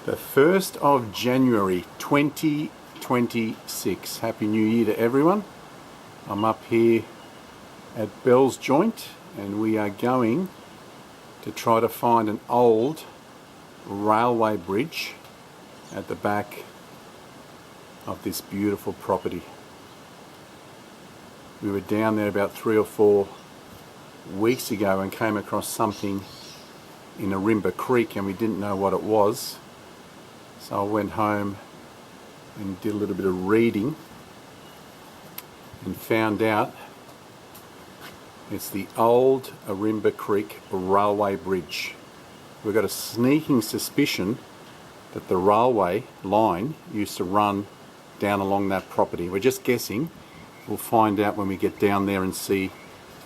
The 1st of January 2026. Happy New Year to everyone. I'm up here at Bell's Joint and we are going to try to find an old railway bridge at the back of this beautiful property. We were down there about 3 or 4 weeks ago and came across something in Ourimbah Creek and we didn't know what it was. So I went home and did a little bit of reading and found out it's the old Ourimbah Creek railway bridge. We've got a sneaking suspicion that the railway line used to run down along that property. We're just guessing. We'll find out when we get down there and see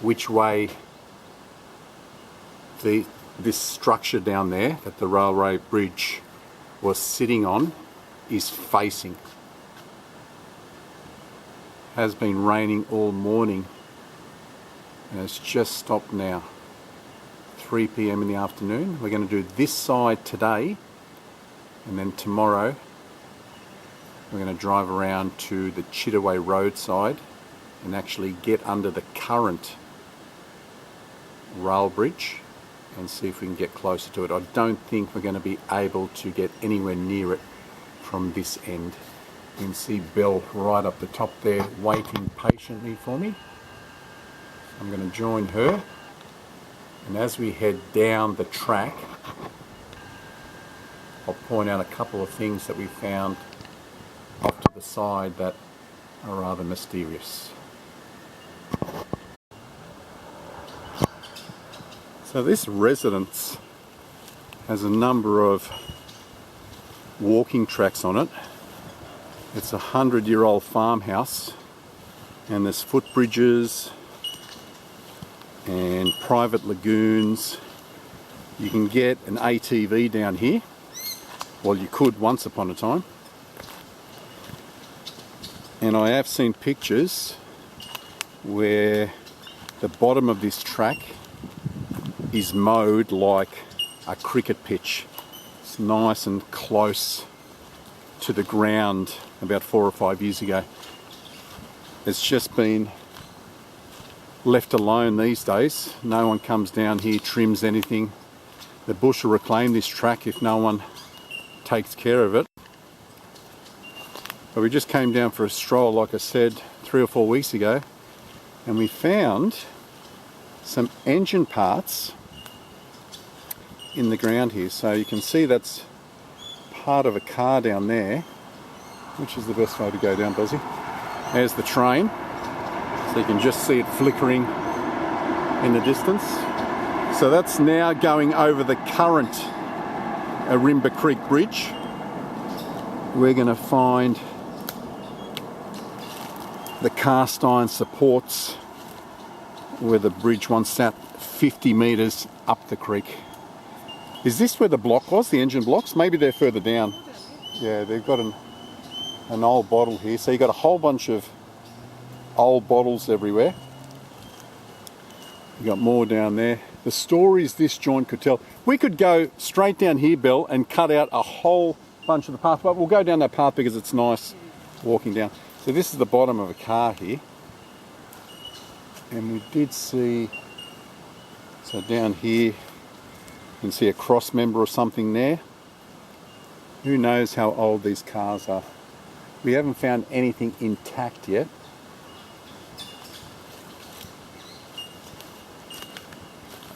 which way this structure down there that the railway bridge was sitting on is facing. Has been raining all morning and it's just stopped now. 3 p.m. in the afternoon. We're going to do this side today and then tomorrow we're going to drive around to the Chittaway roadside and actually get under the current rail bridge and see if we can get closer to it. I don't think we're going to be able to get anywhere near it from this end. You can see Belle right up the top there waiting patiently for me. I'm going to join her, and as we head down the track I'll point out a couple of things that we found off to the side that are rather mysterious. So this residence has a number of walking tracks on it. It's a 100-year-old farmhouse and there's footbridges and private lagoons. You can get an ATV down here. Well, you could once upon a time. And I have seen pictures where the bottom of this track is mowed like a cricket pitch. It's nice and close to the ground about 4 or 5 years ago. It's just been left alone these days. No one comes down here, trims anything. The bush will reclaim this track if no one takes care of it. But we just came down for a stroll, like I said, 3 or 4 weeks ago, and we found some engine parts in the ground here. So you can see that's part of a car down there. Which is the best way to go down, Buzzy? There's the train. So you can just see it flickering in the distance. So that's now going over the current Ourimbah Creek Bridge. We're going to find the cast iron supports where the bridge once sat 50 metres up the creek. Is this where the block was, the engine blocks? Maybe they're further down. Yeah, they've got an old bottle here. So you've got a whole bunch of old bottles everywhere. You've got more down there. The stories this joint could tell. We could go straight down here, Belle, and cut out a whole bunch of the path, but we'll go down that path because it's nice walking down. So this is the bottom of a car here. And we did see, so down here, you can see a cross member or something there. Who knows how old these cars are. We haven't found anything intact yet.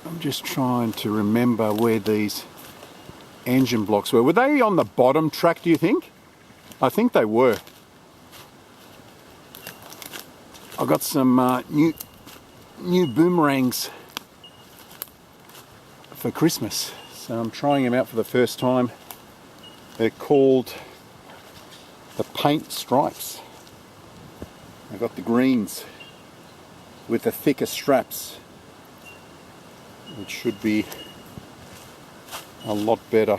I'm just trying to remember where these engine blocks were. Were they on the bottom track, do you think? I think they were. I got some new boomerangs for Christmas, so I'm trying them out for the first time. They're called the paint stripes. I've got the greens with the thicker straps, which should be a lot better.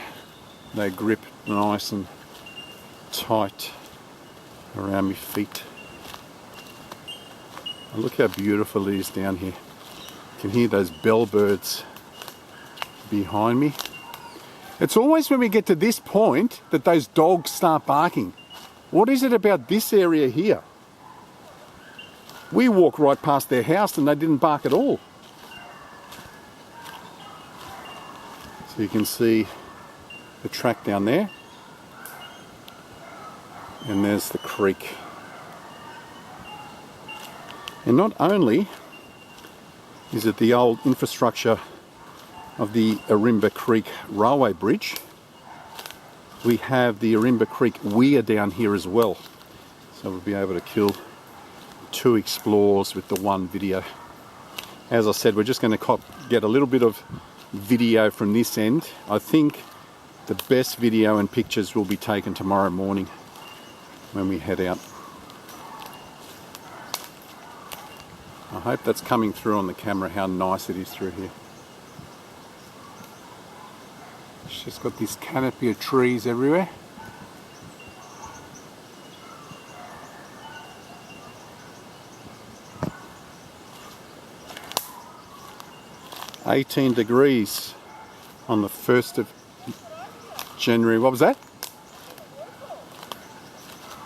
They grip nice and tight around my feet. And look how beautiful it is down here. You can hear those bellbirds behind me. It's always when we get to this point that those dogs start barking. What is it about this area here? We walked right past their house and they didn't bark at all. So you can see the track down there. And there's the creek. And not only is it the old infrastructure of the Ourimbah Creek Railway Bridge, we have the Ourimbah Creek Weir down here as well. So we'll be able to kill 2 explorers with the 1 video. As I said, we're just going to get a little bit of video from this end. I think the best video and pictures will be taken tomorrow morning when we head out. I hope that's coming through on the camera, how nice it is through here. It's just got this canopy of trees everywhere. "18 degrees on the 1st of January. What was that?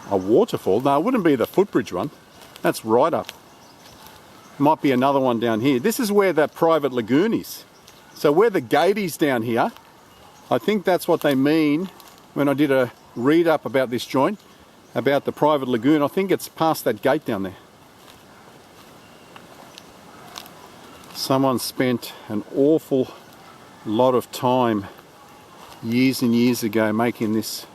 A waterfall? No, it wouldn't be the footbridge one. That's right up. Might be another one down here. This is where that private lagoon is. So where the gate is down here, I think that's what they mean when I did a read up about this joint, about the private lagoon. I think it's past that gate down there. Someone spent an awful lot of time years and years ago making this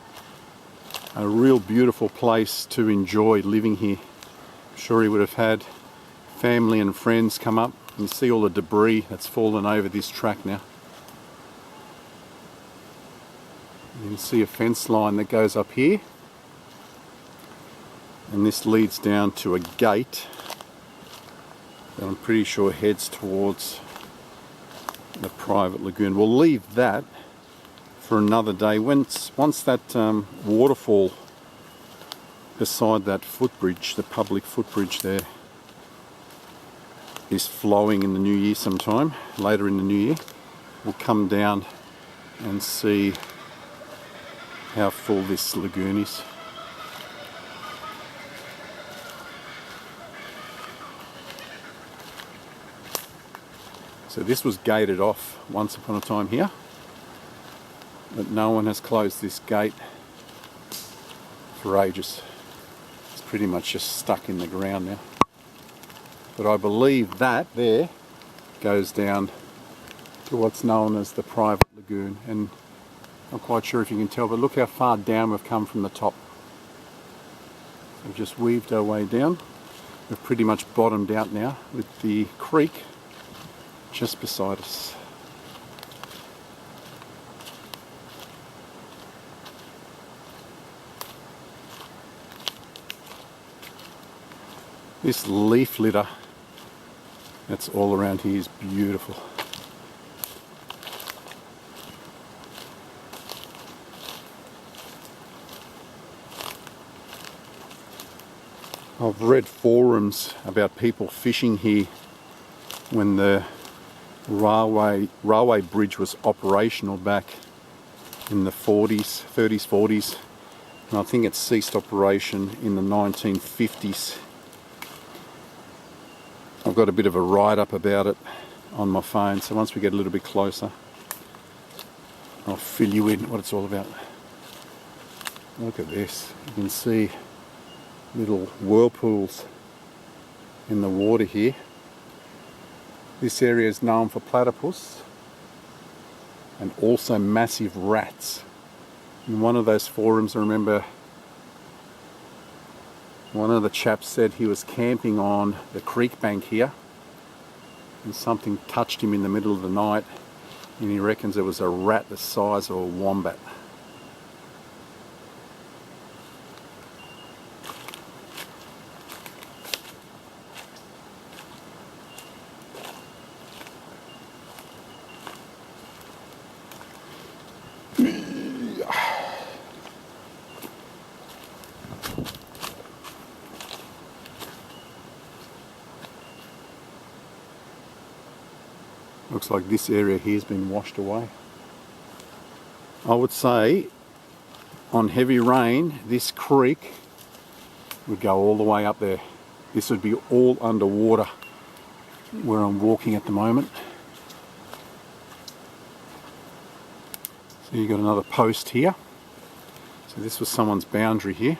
a real beautiful place to enjoy living here. I'm sure he would have had family and friends come up. You see all the debris that's fallen over this track now. You can see a fence line that goes up here, and this leads down to a gate that I'm pretty sure heads towards the private lagoon. We'll leave that for another day. Once that waterfall beside that footbridge, the public footbridge there, is flowing in the new year sometime, later in the new year, we'll come down and see how full this lagoon is. So this was gated off once upon a time here, but no one has closed this gate for ages. It's pretty much just stuck in the ground now. But I believe that there goes down to what's known as the private lagoon, and I'm not quite sure if you can tell, but look how far down we've come from the top. We've just weaved our way down. We've pretty much bottomed out now with the creek just beside us. This leaf litter that's all around here is beautiful. I've read forums about people fishing here when the railway bridge was operational back in the 30s, 40s, and I think it ceased operation in the 1950s. I've got a bit of a write-up about it on my phone, so once we get a little bit closer, I'll fill you in what it's all about. Look at this. You can see little whirlpools in the water here. This area is known for platypus and also massive rats. In one of those forums, I remember one of the chaps said he was camping on the creek bank here and something touched him in the middle of the night, and he reckons it was a rat the size of a wombat. Looks like this area here has been washed away. I would say on heavy rain, this creek would go all the way up there. This would be all underwater where I'm walking at the moment. So you've got another post here. So this was someone's boundary here.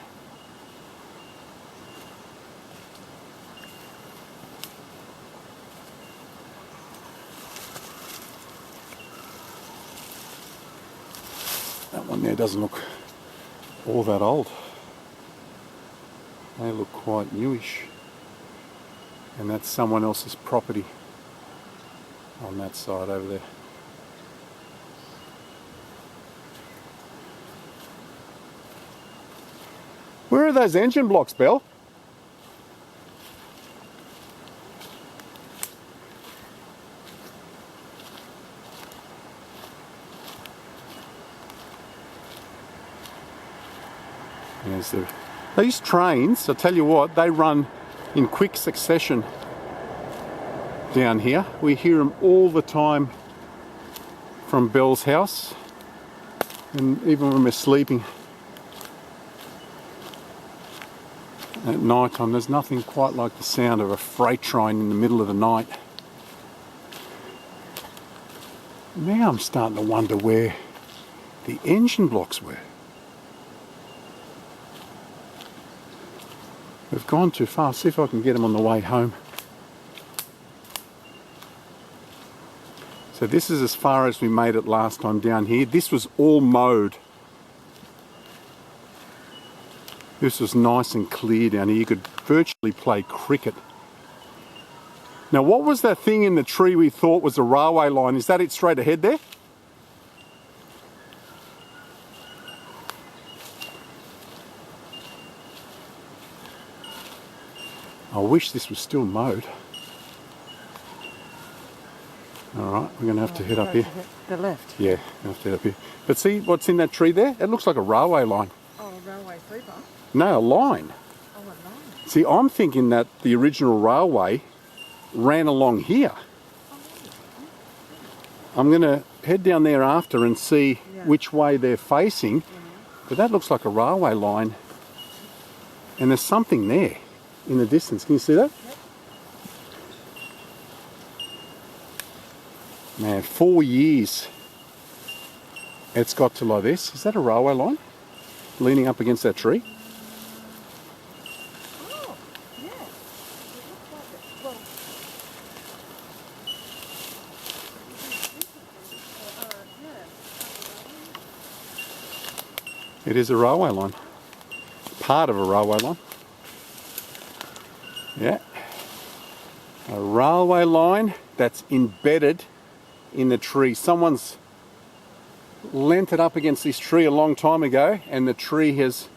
That one there doesn't look all that old. They look quite newish. And that's someone else's property on that side over there. Where are those engine blocks, Belle? Yes, these trains, I tell you what, they run in quick succession down here. We hear them all the time from Belle's house, and even when we're sleeping at night time, there's nothing quite like the sound of a freight train in the middle of the night. Now I'm starting to wonder where the engine blocks were. We've gone too far. See if I can get them on the way home. So this is as far as we made it last time down here. This was all mowed. This was nice and clear down here. You could virtually play cricket. Now what was that thing in the tree we thought was a railway line? Is that it straight ahead there? I wish this was still mowed. Alright, we're going to have to head up here. The left? Yeah, we'll have to head up here. But see what's in that tree there? It looks like a railway line. Oh, a railway sleeper? No, a line. Oh, a line. See, I'm thinking that the original railway ran along here. I'm going to head down there after and see which way they're facing. But that looks like a railway line. And there's something there in the distance. Can you see that? Yep. Man, 4 years it's got to like this. Is that a railway line? Leaning up against that tree? Oh, yeah. It looks like it. Well, It is a railway line. Part of a railway line. Yeah. A railway line that's embedded in the tree. Someone's lent it up against this tree a long time ago, and the tree has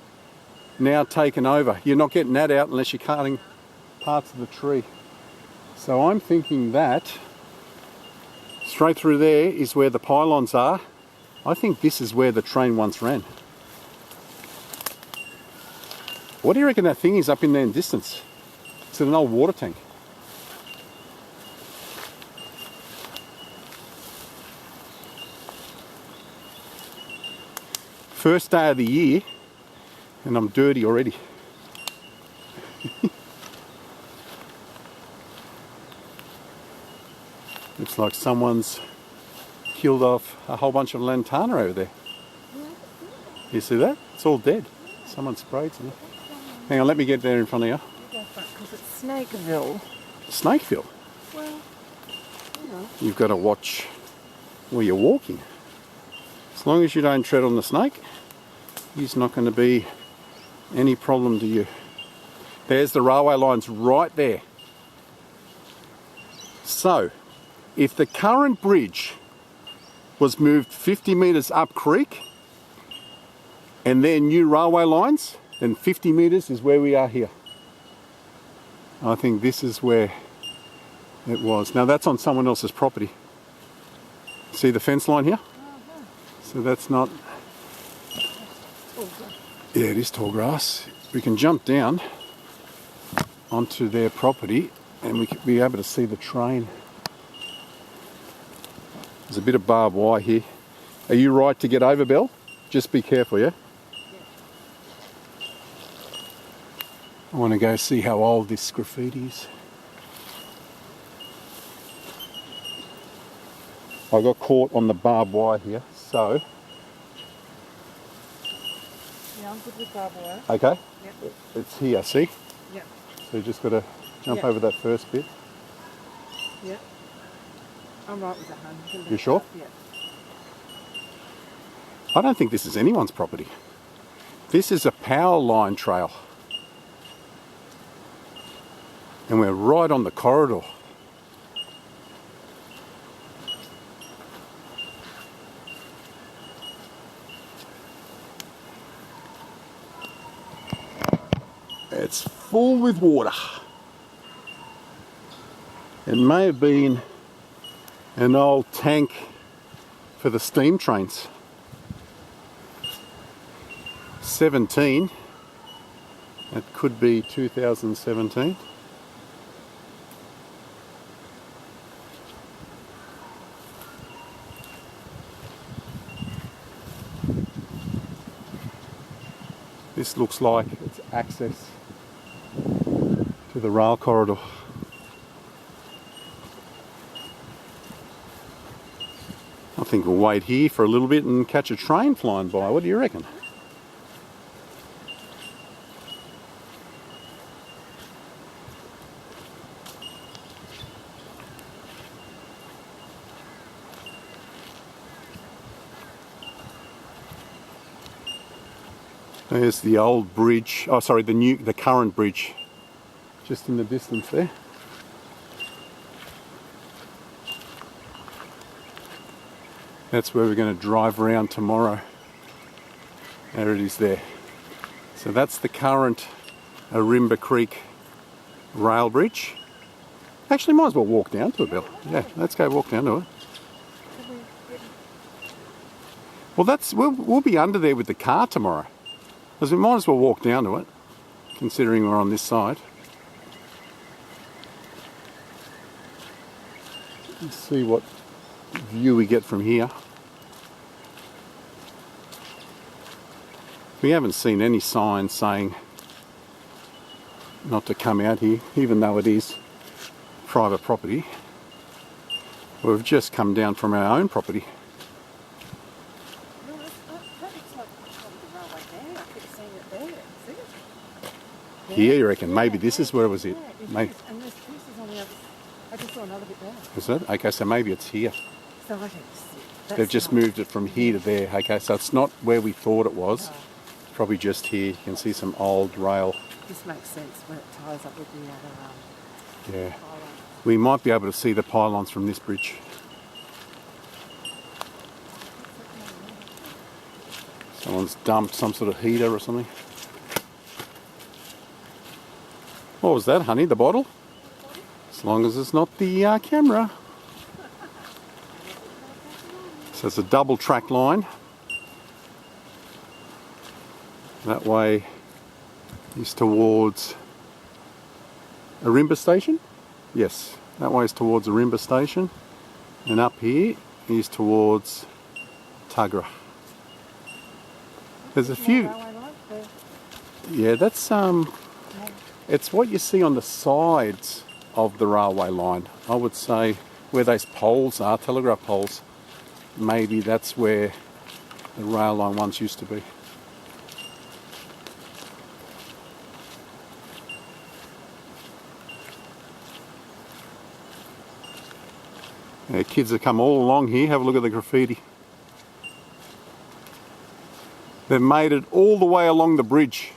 now taken over. You're not getting that out unless you're cutting parts of the tree. So I'm thinking that straight through there is where the pylons are. I think this is where the train once ran. What do you reckon that thing is up in there in distance? It's an old water tank. First day of the year, and I'm dirty already. Looks like someone's killed off a whole bunch of lantana over there. You see that? It's all dead. Someone sprayed some. Hang on, let me get there in front of you. because it's Snakeville. Snakeville? Well, you know. You've got to watch where you're walking. As long as you don't tread on the snake, he's not going to be any problem to you. There's the railway lines right there. So, if the current bridge was moved 50 metres up creek and then new railway lines, then 50 metres is where we are here. I think this is where it was. Now that's on someone else's property. See the fence line here? So that's not... Yeah, it is tall grass. We can jump down onto their property and we could be able to see the train. There's a bit of barbed wire here. Are you right to get over, Bill? Just be careful, yeah? I want to go see how old this graffiti is. I got caught on the barbed wire here, so... Yeah, I'm good with barbed wire. Okay. Yep. It's here, see? Yep. So you just got to jump Yep. over that first bit. Yep. I'm right with that, hun. You sure? Yeah. I don't think this is anyone's property. This is a power line trail. And we're right on the corridor. It's full with water. It may have been an old tank for the steam trains. 17. It could be 2017. This looks like it's access to the rail corridor. I think we'll wait here for a little bit and catch a train flying by. What do you reckon? There's the old bridge. Oh, sorry, the current bridge, just in the distance there. That's where we're going to drive around tomorrow. There it is there. So that's the current Ourimbah Creek rail bridge. Actually, might as well walk down to it, Bill. Yeah, let's go walk down to it. Well, we'll be under there with the car tomorrow. Because we might as well walk down to it, considering we're on this side. Let's see what view we get from here. We haven't seen any signs saying not to come out here, even though it is private property. We've just come down from our own property. Here, you reckon? Maybe this is where it was it. Yeah, Maybe. And there's pieces on the other. I just saw another bit there. Is it? Okay, so maybe it's here. So I think They've just moved it from here to there. Okay, so it's not where we thought it was. No. Probably just here. You can see some old rail. This makes sense when it ties up with the other Yeah. pylon. We might be able to see the pylons from this bridge. Someone's dumped some sort of heater or something. What was that, honey? The bottle? As long as it's not the camera. So it's a double track line. That way is towards Ourimbah Station. Yes, that way is towards Ourimbah Station. And up here is towards Tuggerah. There's a few. Yeah, that's it's what you see on the sides of the railway line. I would say where those poles are, telegraph poles, maybe that's where the rail line once used to be. Yeah, kids have come all along here. Have a look at the graffiti. They've made it all the way along the bridge.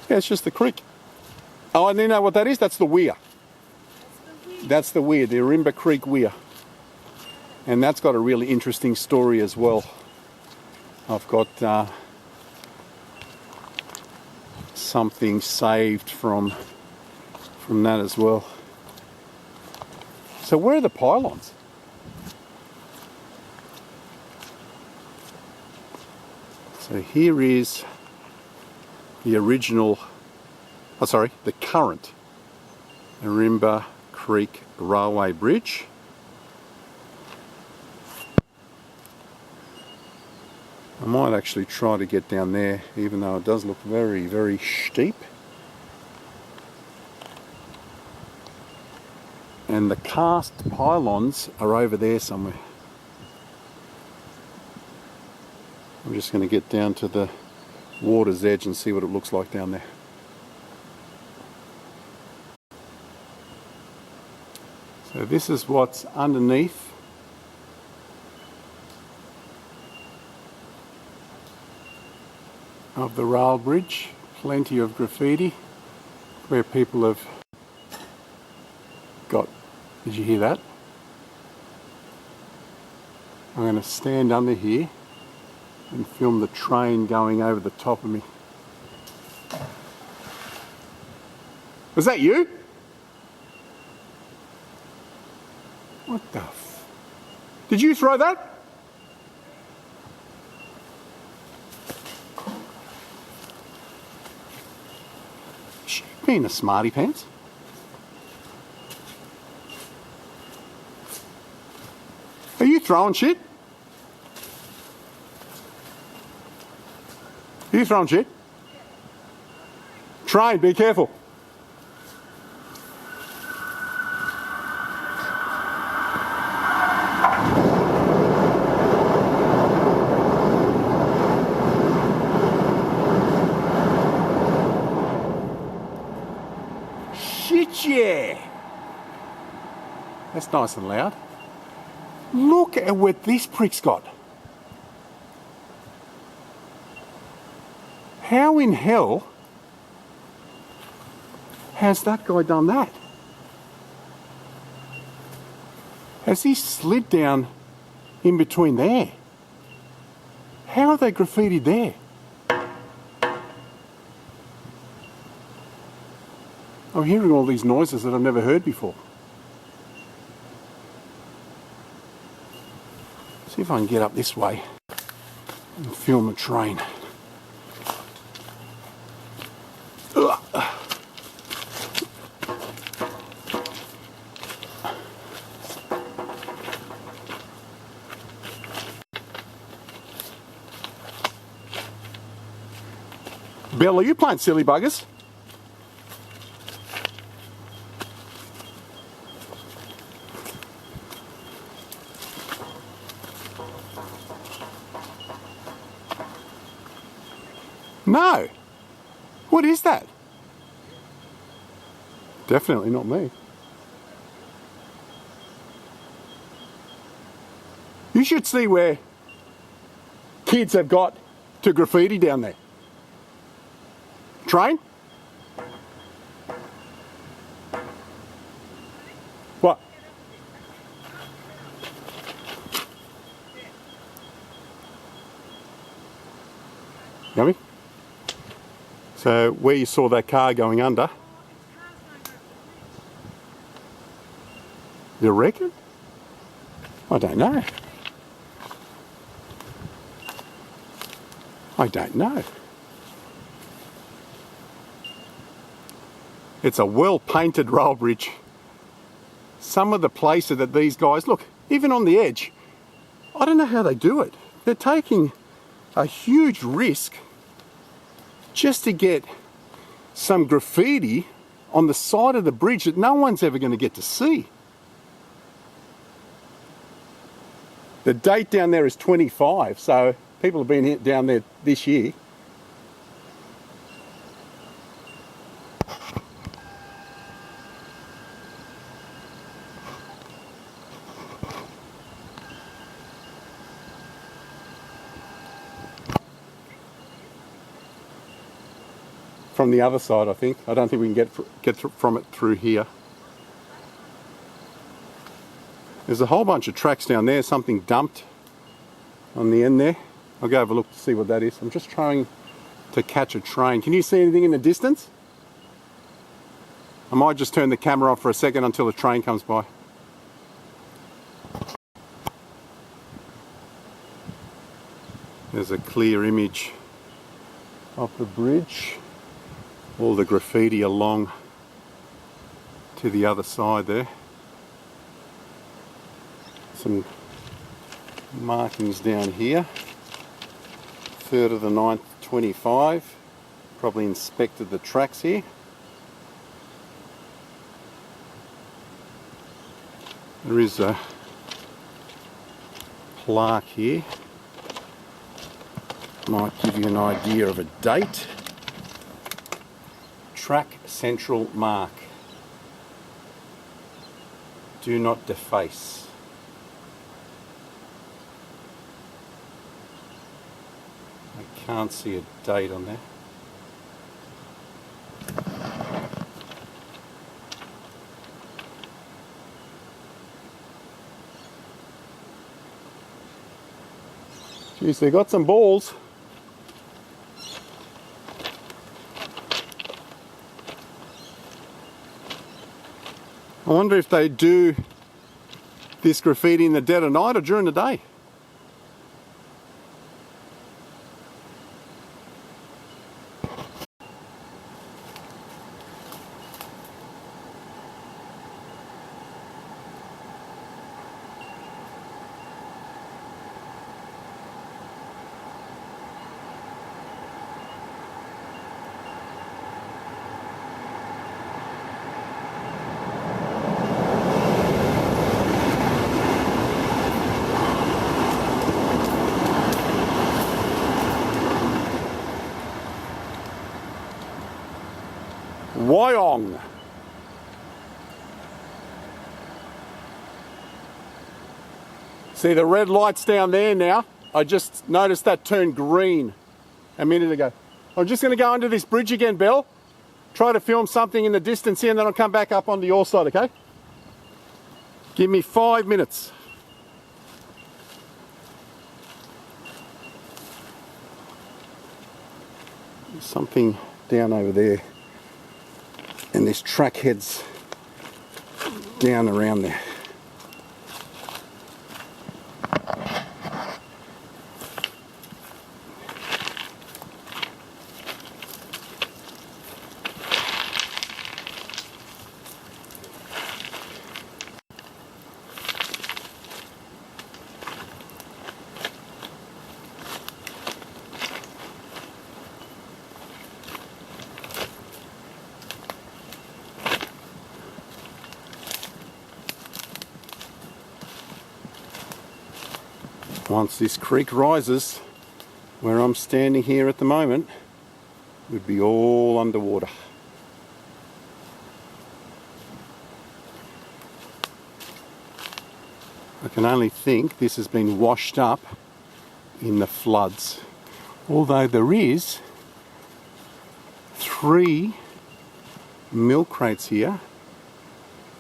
Yeah, it's just the creek. Oh, and you know what that is? That's the Weir. That's the Weir, the Ourimbah Creek Weir. And that's got a really interesting story as well. I've got something saved from that as well. So where are the pylons? So here is the original, the current Ourimbah Creek Railway Bridge. I might actually try to get down there, even though it does look very, very steep. And the cast pylons are over there somewhere. I'm just going to get down to the water's edge and see what it looks like down there. So this is what's underneath of the rail bridge. Plenty of graffiti where people have got, did you hear that? I'm going to stand under here and film the train going over the top of me. Was that you? What the f... Did you throw that? She being a smarty pants. Are you throwing shit? Are you throwing shit? Train, be careful. Shit, yeah. That's nice and loud. Look at what this prick's got. How in hell has that guy done that? Has he slid down in between there? How are they graffitied there? I'm hearing all these noises that I've never heard before. See if I can get up this way and film a train. Ugh. Bill, are you playing silly buggers? No. What is that? Definitely not me. You should see where kids have got to graffiti down there. Train? What? Yummy? So where you saw that car going under, you reckon? I don't know. I don't know. It's a well-painted rail bridge. Some of the places that these guys, look, even on the edge, I don't know how they do it. They're taking a huge risk just to get some graffiti on the side of the bridge that no one's ever going to get to see. The date down there is 25, so people have been down there this year. From the other side, I think. I don't think we can get from it through here. There's a whole bunch of tracks down there, something dumped on the end there. I'll go have a look to see what that is. I'm just trying to catch a train. Can you see anything in the distance? I might just turn the camera off for a second until the train comes by. There's a clear image of the bridge. all the graffiti along to the other side there. Some markings down here. 3rd of the 9th, 25. Probably inspected the tracks here. There is a plaque here. Might give you an idea of a date. Track central mark. Do not deface. I can't see a date on there. Jeez, they got some balls. I wonder if they do this graffiti in the dead of night or during the day. Wyong. See the red lights down there now? I just noticed that turned green a minute ago. I'm just going to go under this bridge again, Belle. Try to film something in the distance here and then I'll come back up onto your side, okay? Give me 5 minutes. There's something down over there. And this track heads down around there. Once this creek rises, where I'm standing here at the moment, would be all underwater. I can only think this has been washed up in the floods. Although there is 3 milk crates here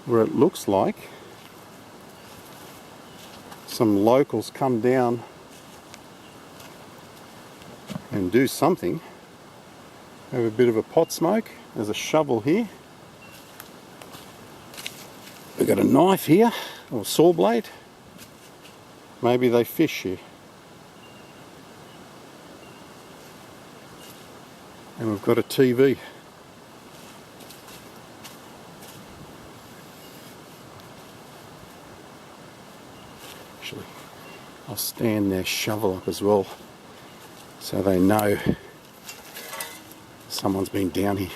where it looks like some locals come down and do something. Have a bit of a pot smoke. There's a shovel here. We've got a knife here, or a saw blade. Maybe they fish here. And we've got a TV. Actually, I'll stand their shovel up as well so they know someone's been down here.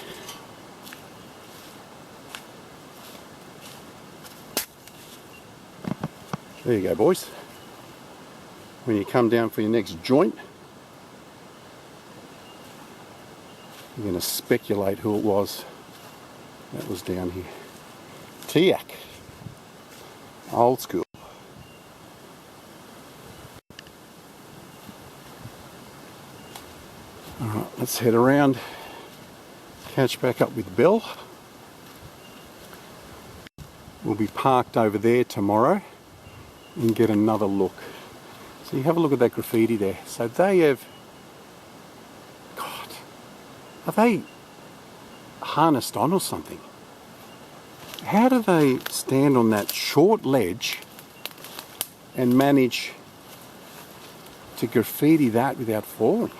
There you go, boys. When you come down for your next joint, you're going to speculate who it was that was down here. Tiak. Old school. Alright, let's head around, catch back up with Bill. We'll be parked over there tomorrow and get another look. So you have a look at that graffiti there. So they have, God, are they harnessed on or something? How do they stand on that short ledge and manage to graffiti that without falling?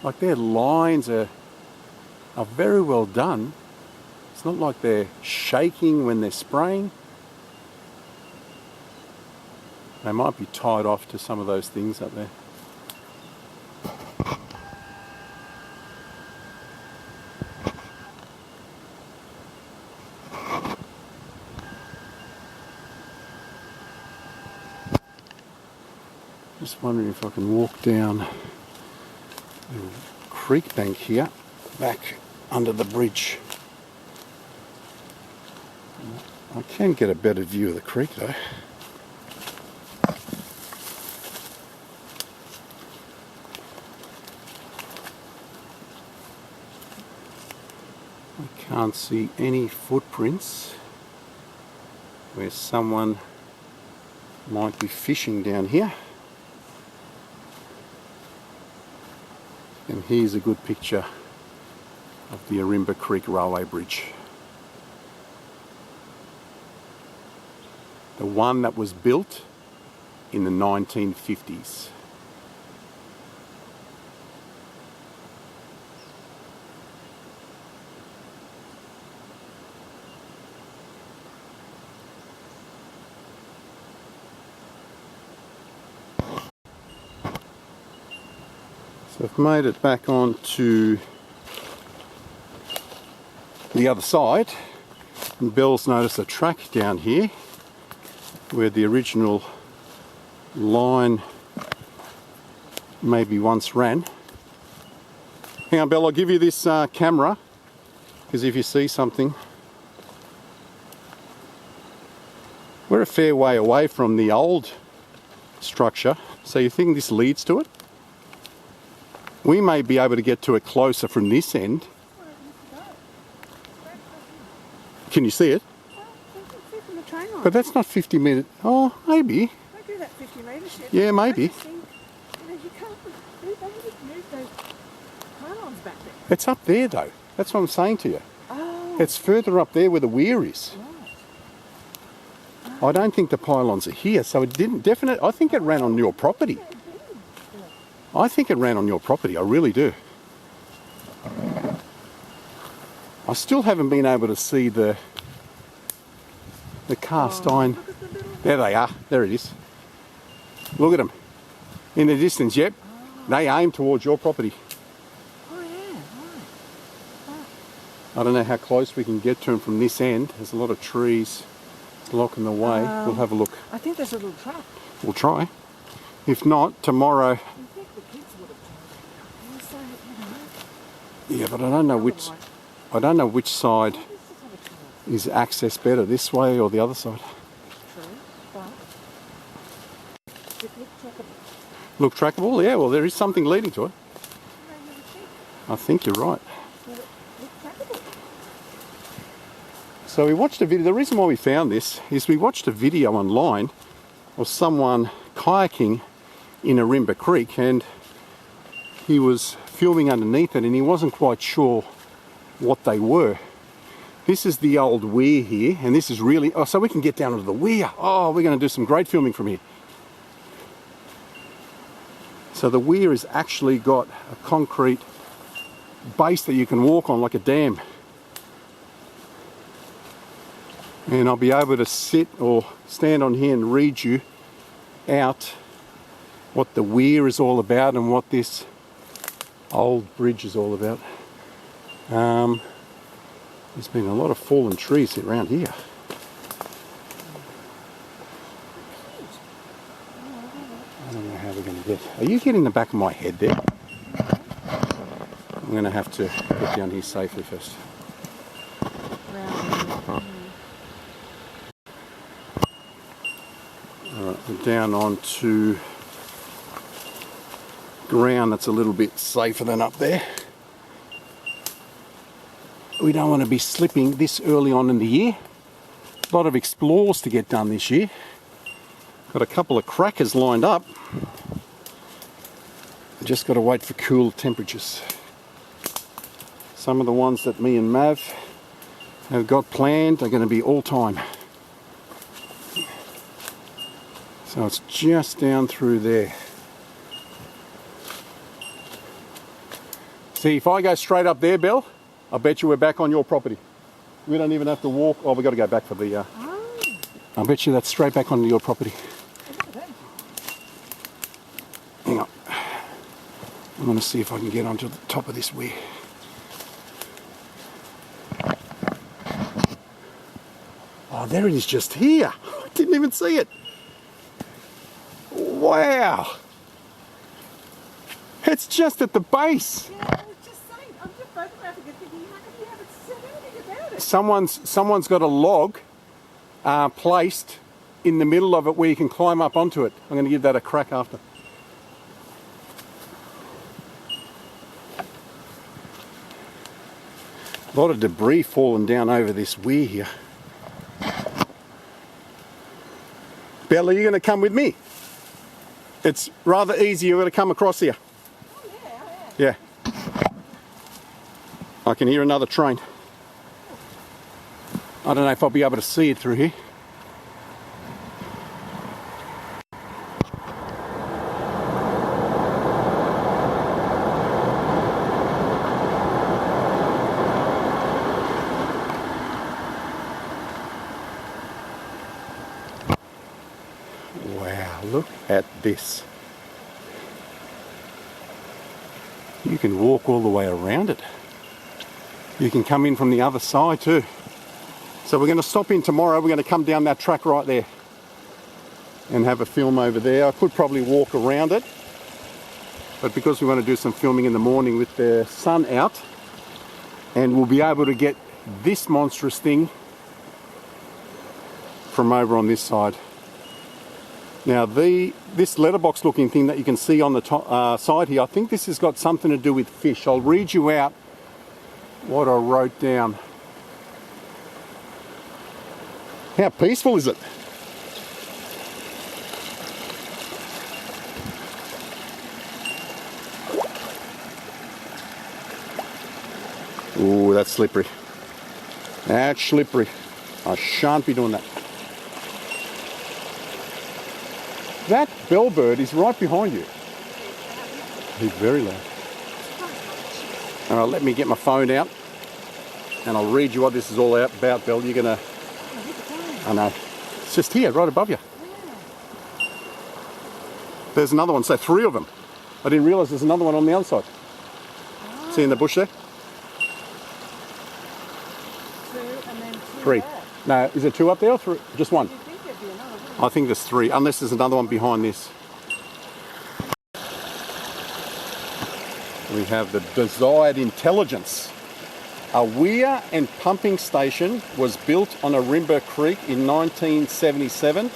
Like their lines are very well done. It's not like they're shaking when they're spraying. They might be tied off to some of those things up there. Just wondering if I can walk down the creek bank here, back under the bridge. I can get a better view of the creek though. I can't see any footprints where someone might be fishing down here. And here's a good picture of the Ourimbah Creek Railway Bridge. The one that was built in the 1950s. So I've made it back onto the other side, and Belle's noticed a track down here where the original line maybe once ran. Hang on, Belle, I'll give you this camera, because if you see something, we're a fair way away from the old structure, so you think this leads to it? We may be able to get to it closer from this end. Can you see it? But that's not 50 metres. Oh, maybe. Maybe that 50 metres. Yeah, maybe. You can't move those pylons back there. It's up there though. That's what I'm saying to you. Oh. It's further up there where the Weir is. Right. I don't think the pylons are here, so it didn't I think it ran on your property. I think it ran on your property, I really do. I still haven't been able to see the cast iron. There they are, there it is. Look at them. In the distance, yep. They aim towards your property. Oh yeah, right. I don't know how close we can get to them from this end. There's a lot of trees blocking the way. We'll have a look. I think there's a little trap. We'll try. If not, tomorrow. Yeah, but I don't know which side is access better, this way or the other side. True, but it looked trackable. Look trackable? Yeah, well there is something leading to it. I think you're right. Well, it looked trackable. So we watched a video. The reason why we found this is we watched a video online of someone kayaking in Ourimbah Creek, and he was filming underneath it and he wasn't quite sure what they were. This is the old Weir here, and this is really, oh, so we can get down into the Weir. Oh, we're going to do some great filming from here. So the Weir has actually got a concrete base that you can walk on like a dam. And I'll be able to sit or stand on here and read you out what the Weir is all about and what this old bridge is all about. There's been a lot of fallen trees around here. I don't know how we're going to get. Are you getting the back of my head there? I'm going to have to get down here safely first. Alright, we're down onto ground that's a little bit safer than up there. We don't want to be slipping this early on in the year. A lot of explores to get done this year. Got a couple of crackers lined up. Just got to wait for cool temperatures. Some of the ones that me and Mav have got planned are going to be all time. So it's just down through there. See, if I go straight up there, Belle, I bet you we're back on your property. We don't even have to walk. Oh, we've got to go back for the... I bet you that's straight back onto your property. Hang on. I'm going to see if I can get onto the top of this Weir. Oh, there it is, just here. I didn't even see it. Wow. It's just at the base. Yeah, I was just saying, I'm just photographing it thinking, how come you haven't said anything about it? Someone's got a log placed in the middle of it where you can climb up onto it. I'm going to give that a crack after. A lot of debris falling down over this Weir here. Belle, are you going to come with me? It's rather easy. You're going to come across here. Oh, yeah, I am. Yeah. I can hear another train. I don't know if I'll be able to see it through here. Wow, look at this. You can walk all the way around it. You can come in from the other side too. So we're going to stop in tomorrow. We're going to come down that track right there and have a film over there. I could probably walk around it, but because we want to do some filming in the morning with the sun out, and we'll be able to get this monstrous thing from over on this side. Now this letterbox looking thing that you can see on the top, side here, I think this has got something to do with fish. I'll read you out what I wrote down. How peaceful is it? Ooh, that's slippery. That's slippery. I shan't be doing that. That bellbird is right behind you. He's very loud. All right, let me get my phone out and I'll read you what this is all about, Belle. You're gonna... I know. It's just here, right above you. Yeah. There's another one, so 3 of them. I didn't realise there's another one on the other side. Oh. See in the bush there? 2 and then 2 3. there. No, is there 2 up there or 3? Just 1? You think there'd be another, wouldn't I think there's 3, unless there's another one behind this. We have the desired intelligence. A weir and pumping station was built on Ourimbah Creek in 1977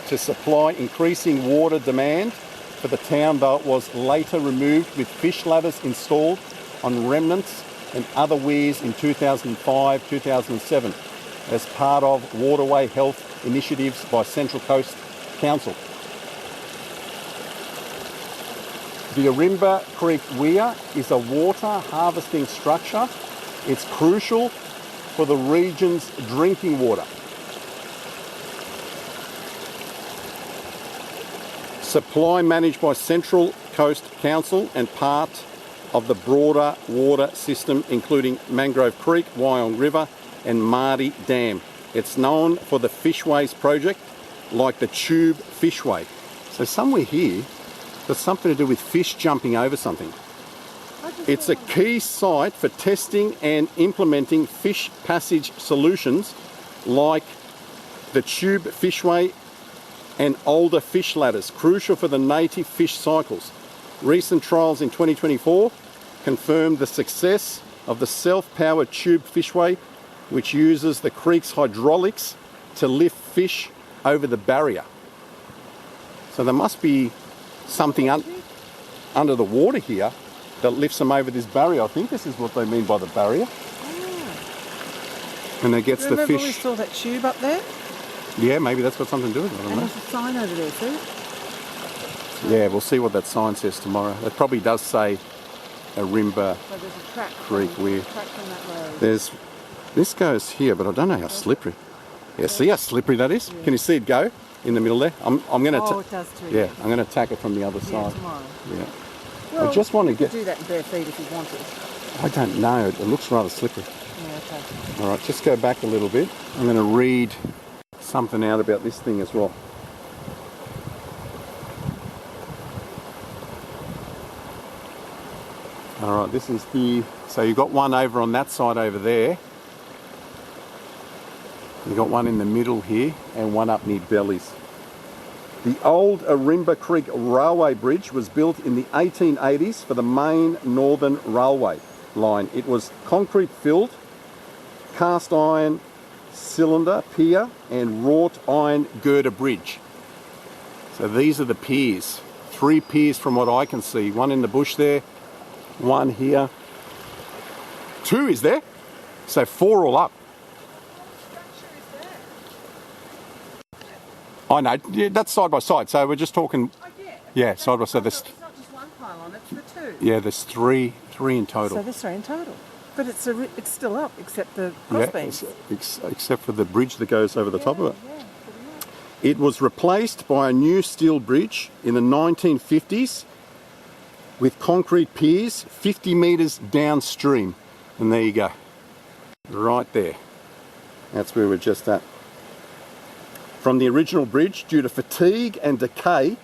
to supply increasing water demand for the town, though it was later removed with fish ladders installed on remnants and other weirs in 2005-2007 as part of waterway health initiatives by Central Coast Council. The Ourimbah Creek Weir is a water harvesting structure. It's crucial for the region's drinking water. Supply managed by Central Coast Council and part of the broader water system including Mangrove Creek, Wyong River and Mardy Dam. It's known for the fishways project like the Tube Fishway. So somewhere here there's something to do with fish jumping over something. It's a key site for testing and implementing fish passage solutions like the Tube Fishway and older fish ladders, crucial for the native fish cycles. Recent trials in 2024 confirmed the success of the self-powered Tube Fishway, which uses the creek's hydraulics to lift fish over the barrier. So there must be something under the water here that lifts them over this barrier. I think this is what they mean by the barrier. Oh. And it gets the fish. Remember we saw that tube up there? Yeah, maybe that's got something to do with it. I don't know. There's a sign over there, see? Yeah, we'll see what that sign says tomorrow. It probably does say Ourimbah Creek Weir. There's this goes here, but I don't know how slippery. Yeah, see how slippery that is? Yeah. Can you see it go in the middle there? I'm going to. Oh, it does too. Yeah, I'm going to attack it from the other side. Tomorrow. Yeah. Well, I just want to you could get... do that in bare feet if you wanted. I don't know. It looks rather slippery. Yeah, okay. All right, just go back a little bit. I'm going to read something out about this thing as well. All right, this is the... So you've got one over on that side over there. You've got one in the middle here and one up near Bellies. The old Ourimbah Creek Railway Bridge was built in the 1880s for the main Northern Railway line. It was concrete filled, cast iron cylinder pier and wrought iron girder bridge. So these are the piers. 3 piers from what I can see. One in the bush there, one here. 2 is there? So 4 all up. I know, yeah, that's side by side, so we're just talking, yeah, side by side. It's not just one pylon, it's the 2. Yeah, there's three in total. So there's 3 in total. But it's still up, except the crossbeams. Yeah, except for the bridge that goes over the top of it. Yeah, pretty much. It was replaced by a new steel bridge in the 1950s with concrete piers 50 metres downstream. And there you go, right there. That's where we're just at. From the original bridge, due to fatigue and decay,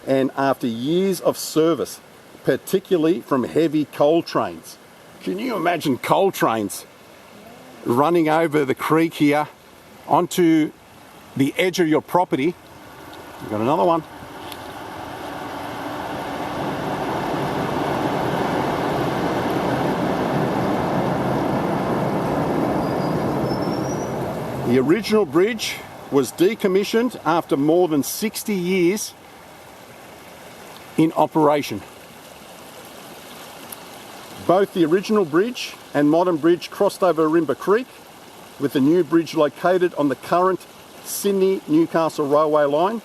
and after years of service, particularly from heavy coal trains. Can you imagine coal trains running over the creek here onto the edge of your property? We've got another one. The original bridge was decommissioned after more than 60 years in operation. Both the original bridge and modern bridge crossed over Ourimbah Creek, with the new bridge located on the current Sydney-Newcastle railway line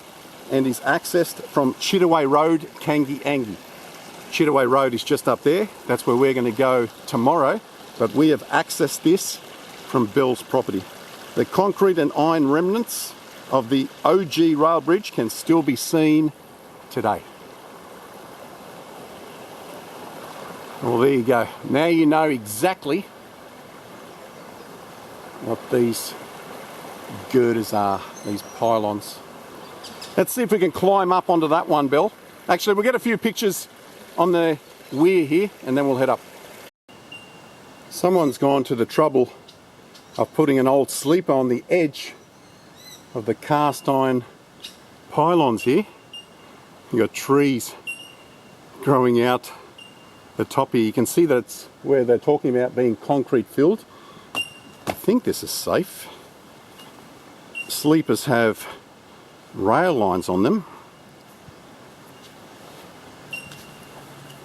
and is accessed from Chittaway Road, Kangy, Angy. Chittaway Road is just up there. That's where we're going to go tomorrow, but we have accessed this from Bell's property. The concrete and iron remnants of the OG rail bridge can still be seen today. Well, there you go. Now you know exactly what these girders are, these pylons. Let's see if we can climb up onto that one, Bell. Actually, we'll get a few pictures on the weir here and then we'll head up. Someone's gone to the trouble of putting an old sleeper on the edge of the cast iron pylons here. You've got trees growing out the top here. You can see that it's where they're talking about being concrete filled. I think this is safe. Sleepers have rail lines on them.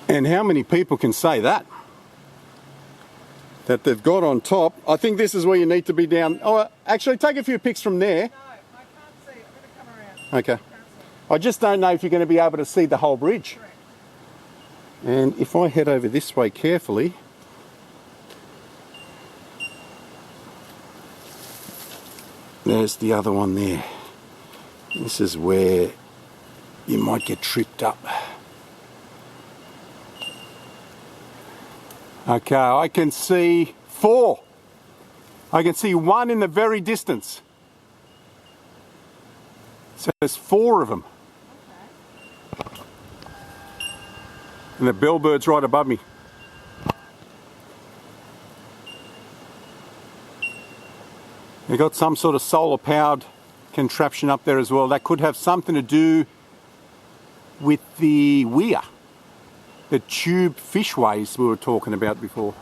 And how many people can say that? That they've got on top. I think this is where you need to be down. Oh, actually, take a few pics from there. No, I can't see it. I'm going to come around. Okay. I just don't know if you're going to be able to see the whole bridge. Correct. And if I head over this way carefully, there's the other one there. This is where you might get tripped up. Okay, I can see 4. I can see 1 in the very distance. So there's 4 of them. Okay. And the bellbird's right above me. They've got some sort of solar powered contraption up there as well. That could have something to do with the Weir, the tube fishways we were talking about before.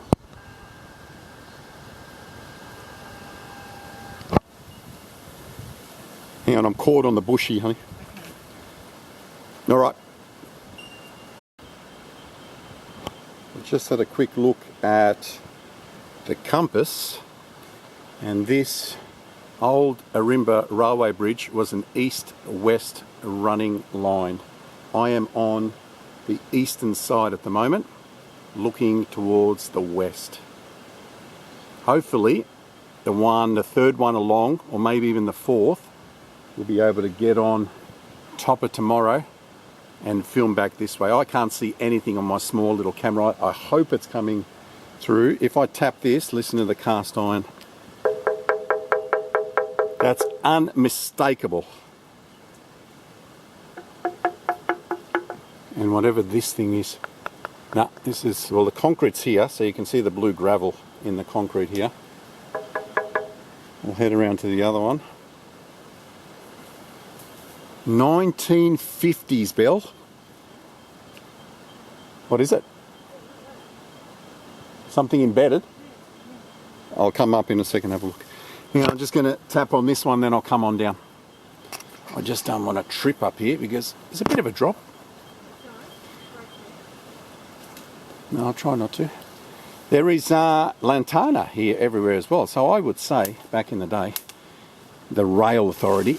Hang on, I'm caught on the bush here, honey. All right. I just had a quick look at the compass, and this old Ourimbah railway bridge was an east-west running line. I am on the eastern side at the moment, looking towards the west. Hopefully the third one along, or maybe even the 4th, will be able to get on top of tomorrow and film back this way. I can't see anything on my small little camera. I hope it's coming through. If I tap this, listen to the cast iron. That's unmistakable. And whatever this thing is, no, this is, well, the concrete's here, so you can see the blue gravel in the concrete here. We'll head around to the other one. 1950s, Bell. What is it? Something embedded? I'll come up in a second, have a look. Yeah, I'm just going to tap on this one, then I'll come on down. I just don't want to trip up here because there's a bit of a drop. No, I'll try not to. There is lantana here everywhere as well. So I would say, back in the day, the rail authority,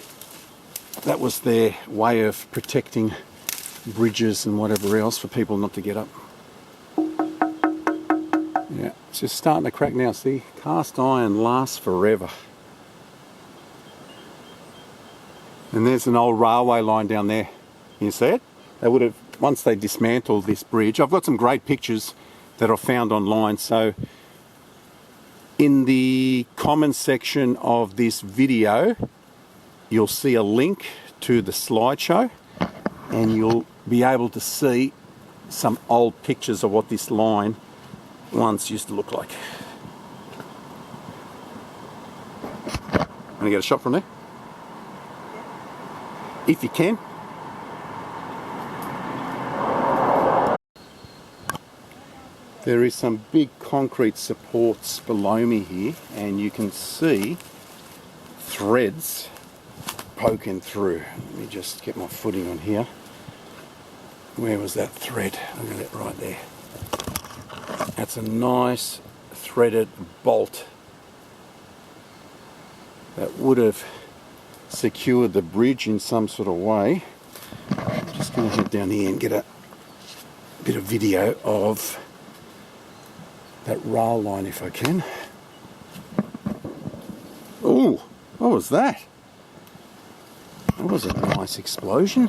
that was their way of protecting bridges and whatever else for people not to get up. Yeah, it's just starting to crack now. See, cast iron lasts forever. And there's an old railway line down there. You see it? They would have, once they dismantled this bridge, I've got some great pictures that I found online. So in the comments section of this video, you'll see a link to the slideshow and you'll be able to see some old pictures of what this line once used to look like. Want to get a shot from there? If you can. There is some big concrete supports below me here, and you can see threads poking through. Let me just get my footing on here. Where was that thread? Look at it right there. That's a nice threaded bolt that would have secured the bridge in some sort of way. I'm just going to head down here and get a bit of video of that rail line if I can. Ooh, what was that? That was a nice explosion.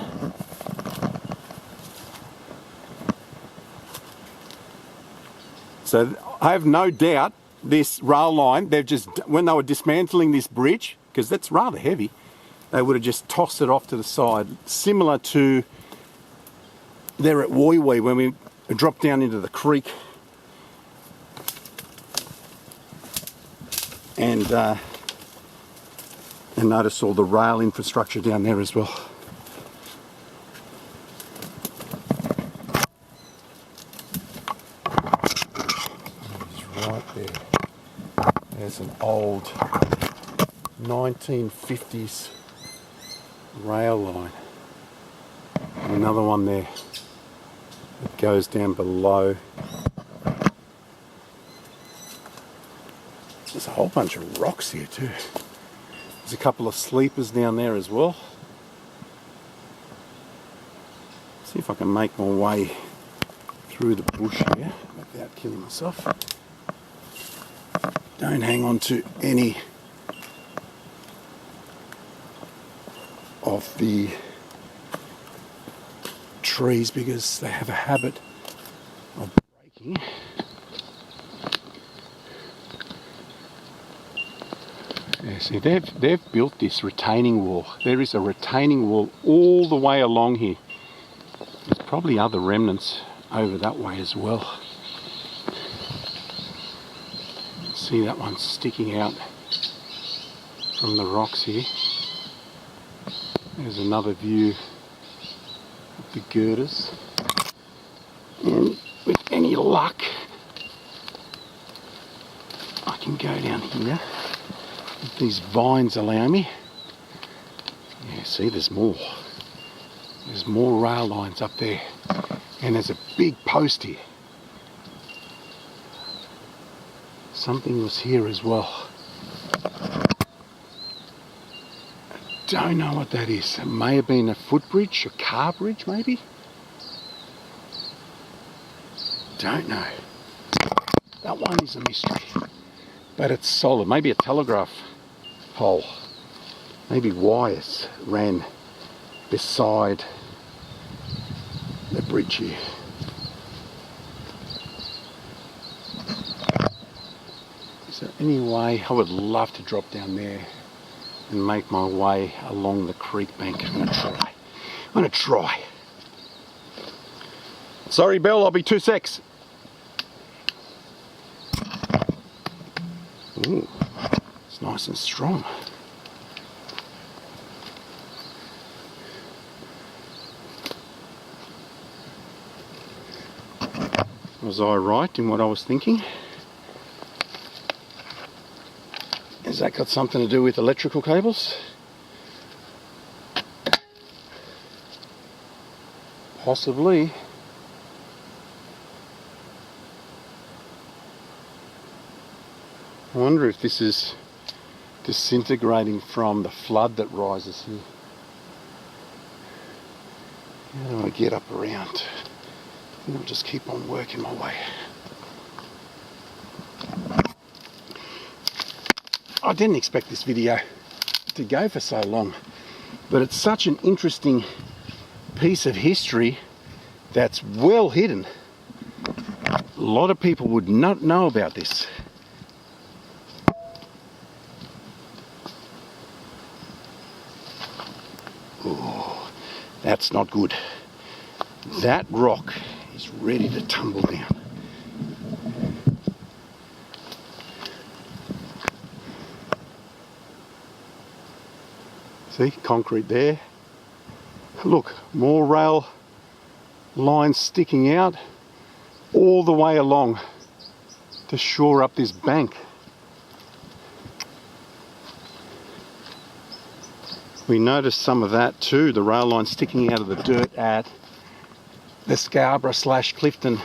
So I have no doubt this rail line, they've just, when they were dismantling this bridge, because that's rather heavy, they would have just tossed it off to the side, similar to there at Weir when we dropped down into the creek and notice all the rail infrastructure down there as well. It's right there. There's an old 1950s rail line. And another one there that goes down below. There's a whole bunch of rocks here too. There's a couple of sleepers down there as well. See if I can make my way through the bush here without killing myself. Don't hang on to any of the trees because they have a habit of breaking. Yeah, see, they've built this retaining wall. There is a retaining wall all the way along here. There's probably other remnants over that way as well. See that one sticking out from the rocks here. There's another view of the girders. And with any luck, I can go down here. If these vines allow me. Yeah, see, there's more. There's more rail lines up there. And there's a big post here. Something was here as well. Don't know what that is. It may have been a footbridge, a car bridge maybe? Don't know. That one is a mystery. But it's solid. Maybe a telegraph pole. Maybe wires ran beside bridge here. Is there any way? I would love to drop down there and make my way along the creek bank. I'm going to try. I'm going to try. Sorry, Belle, I'll be 2 secs. Ooh, it's nice and strong. Was I right in what I was thinking? Has that got something to do with electrical cables? Possibly. I wonder if this is disintegrating from the flood that rises here. How do I get up around? I think I'll just keep on working my way. I didn't expect this video to go for so long, but it's such an interesting piece of history that's well hidden. A lot of people would not know about this. Oh, that's not good. That rock is ready to tumble down. See, concrete there. Look, more rail lines sticking out all the way along to shore up this bank. We noticed some of that too, the rail line sticking out of the dirt at the Scarborough/Clifton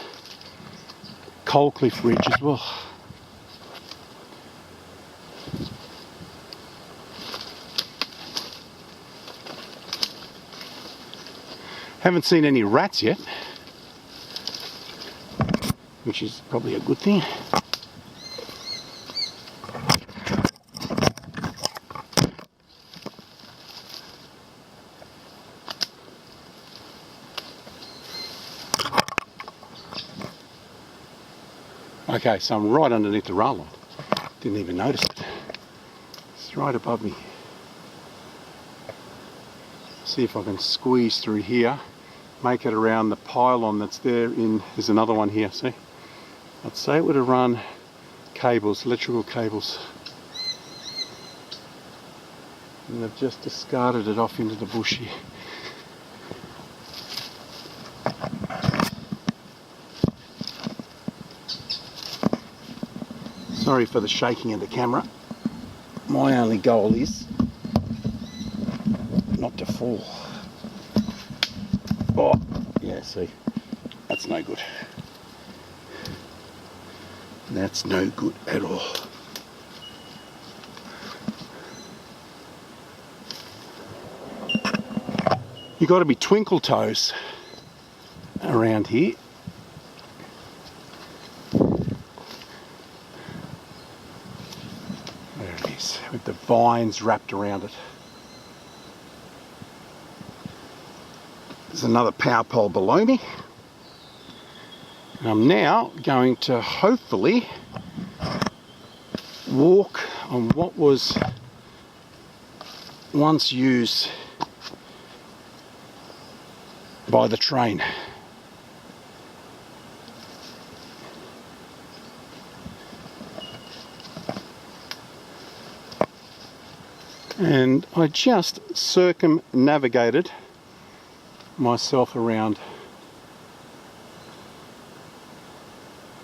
Coal Cliff Ridge as well. Haven't seen any rats yet, which is probably a good thing. Okay, so I'm right underneath the rail line. Didn't even notice it. It's right above me. See if I can squeeze through here, make it around the pylon that's there in, there's another one here, see? I'd say it would have run cables, electrical cables. And they've just discarded it off into the bush here. Sorry for the shaking of the camera. My only goal is not to fall. Oh, yeah, see, that's no good. That's no good at all. You've got to be twinkle toes around here. There it is, with the vines wrapped around it. There's another power pole below me. And I'm now going to hopefully walk on what was once used by the train. And I just circumnavigated myself around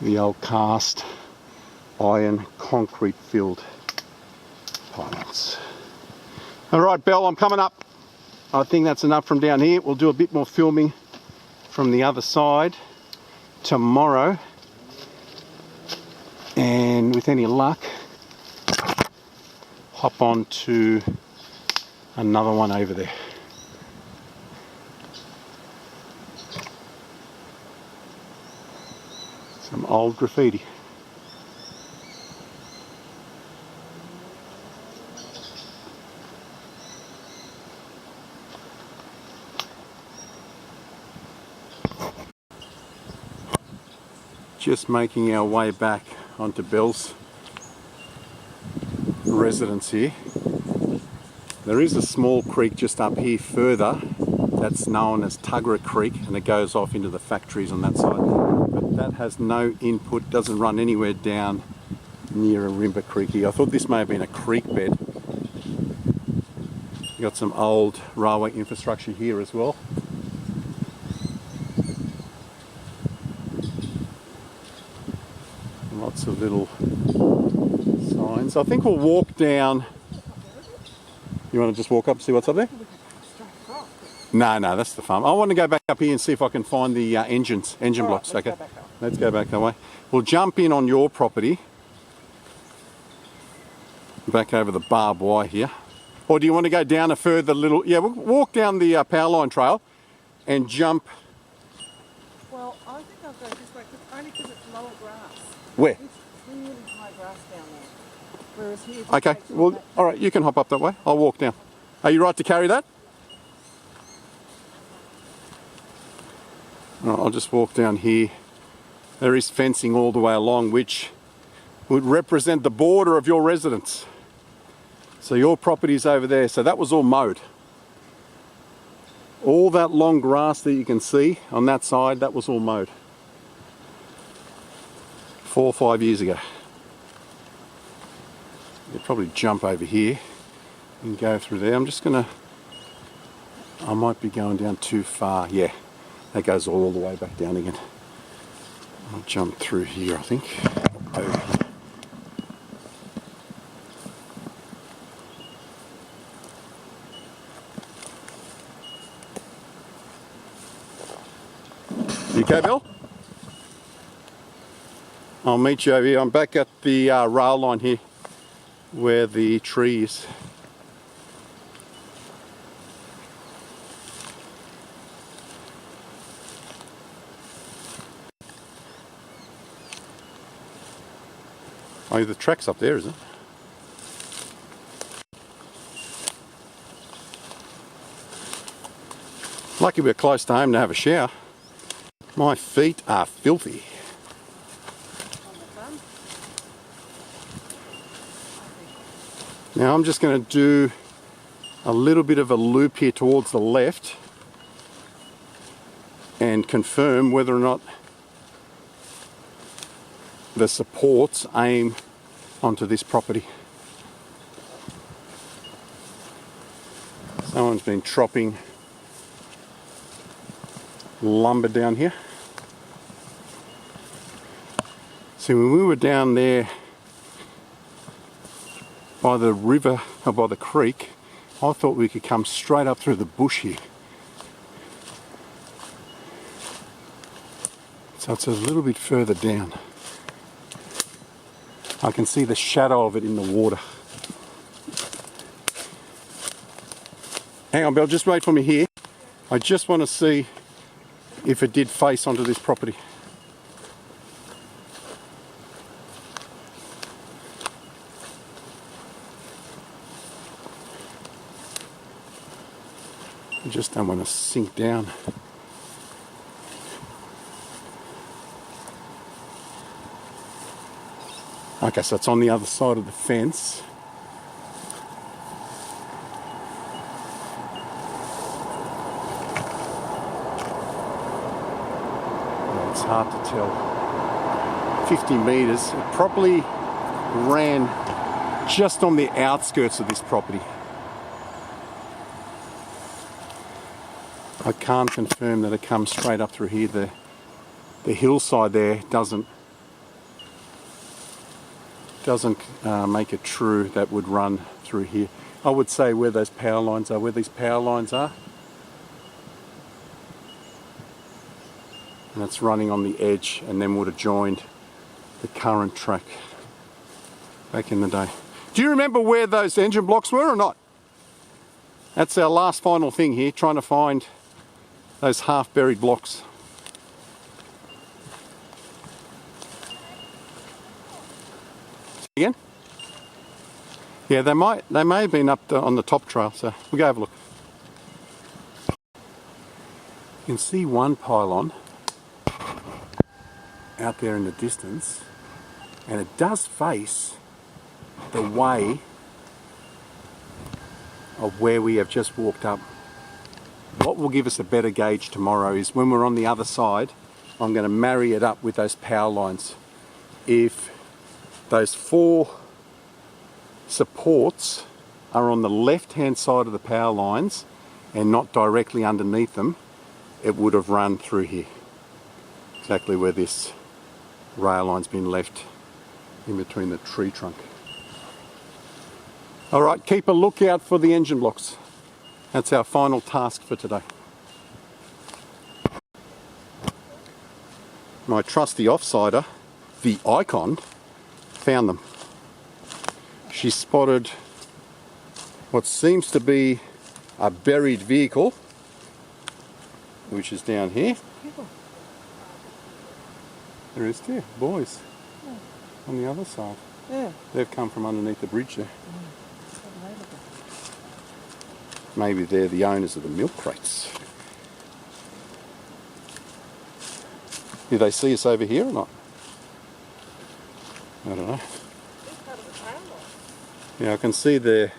the old cast iron concrete filled pylons. Alright, Belle, I'm coming up. I think that's enough from down here. We'll do a bit more filming from the other side tomorrow, and with any luck hop on to another one over there. Some old graffiti. just making our way back onto Bell's residence here. There is a small creek just up here further that's known as Tuggerah Creek, and it goes off into the factories on that side. But that has no input, doesn't run anywhere down near Ourimbah Creek here. I thought this may have been a creek bed. You've got some old railway infrastructure here as well. Lots of little signs. I think we'll walk down. You want to just walk up and see what's up there? No, that's the farm. I want to go back up here and see if I can find the engine blocks. Okay, let's go back that way. We'll jump in on your property. Back over the barbed wire here. Or do you want to go down a further little... Yeah, we'll walk down the power line trail and jump... Well, I think I'll go this way, only because it's lower grass. Where? It's really high grass down there. Whereas here... Okay, well, alright, you can hop up that way. I'll walk down. Are you right to carry that? Alright, I'll just walk down here. There is fencing all the way along, which would represent the border of your residence. So your property's over there, so that was all mowed. All that long grass that you can see on that side, that was all mowed 4 or 5 years ago. You'd probably jump over here and go through there. I'm just gonna... I might be going down too far. Yeah, that goes all the way back down again. I'll jump through here, I think. Over here. You okay, Bill? I'll meet you over here. I'm back at the rail line here where the tree is. Oh, the track's up there, is it? Lucky we're close to home to have a shower. My feet are filthy. Now I'm just going to do a little bit of a loop here towards the left and confirm whether or not the supports aim onto this property. Someone's been chopping lumber down here. See, when we were down there by the river, or by the creek, I thought we could come straight up through the bush here. So it's a little bit further down. I can see the shadow of it in the water. Hang on, Bill, just wait for me here. I just want to see if it did face onto this property. I just don't want to sink down. Okay, so it's on the other side of the fence. It's hard to tell. 50 metres. It probably ran just on the outskirts of this property. I can't confirm that it comes straight up through here. The hillside there doesn't make it true that would run through here. I would say where those power lines are, where these power lines are, and it's running on the edge, and then would have joined the current track back in the day. Do you remember where those engine blocks were or not? That's our last final thing here, trying to find those half-buried blocks. Again? Yeah, they may have been up on the top trail, so we'll go have a look. You can see one pylon out there in the distance, and it does face the way of where we have just walked up. What will give us a better gauge tomorrow is when we're on the other side, I'm going to marry it up with those power lines. If those 4 supports are on the left hand side of the power lines and not directly underneath them, it would have run through here. Exactly where this rail line's been left in between the tree trunk. Alright, keep a lookout for the engine blocks. That's our final task for today. My trusty offsider, the Icon, found them. She spotted what seems to be a buried vehicle, which is down here. There is too, boys. Yeah. On the other side. Yeah. They've come from underneath the bridge there. Maybe they're the owners of the milk crates. Did they see us over here or not? I don't know. Yeah, I can see the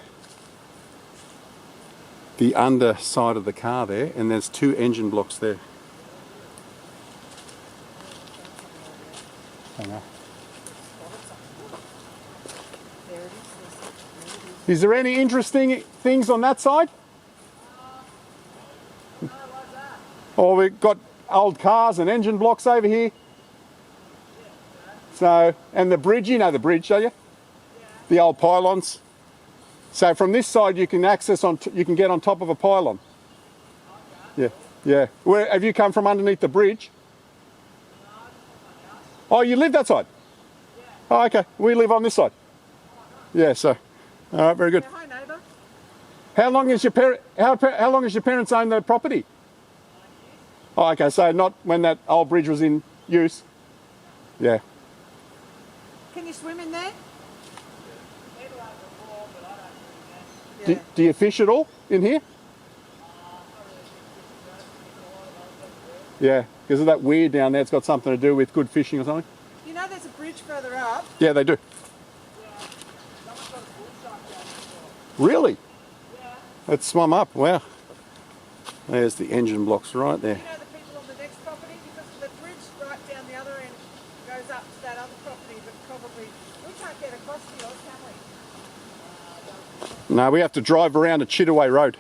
underside of the car there, and there's 2 engine blocks there. I know. Is there any interesting things on that side? Or we've got old cars and engine blocks over here. So, and the bridge, you know the bridge, don't you? The old pylons. So from this side you can access you can get on top of a pylon. Yeah, yeah. Where have you come from underneath the bridge? Oh, you live that side? Oh, okay. We live on this side. Yeah, so. All right, very good. Yeah, hi, neighbour. How long has your parents owned the property? Oh, okay, so not when that old bridge was in use? Yeah. Can you swim in there? Do you fish at all in here? Yeah, because of that weir down there, it's got something to do with good fishing or something? You know there's a bridge further up? Yeah, they do. Really? Yeah. Let's swum up, wow. There's the engine blocks right there. You know the people on the next property? Because the bridge right down the other end goes up to that other property, but probably we can't get across to yours, can we? No, we have to drive around a Chittaway Road.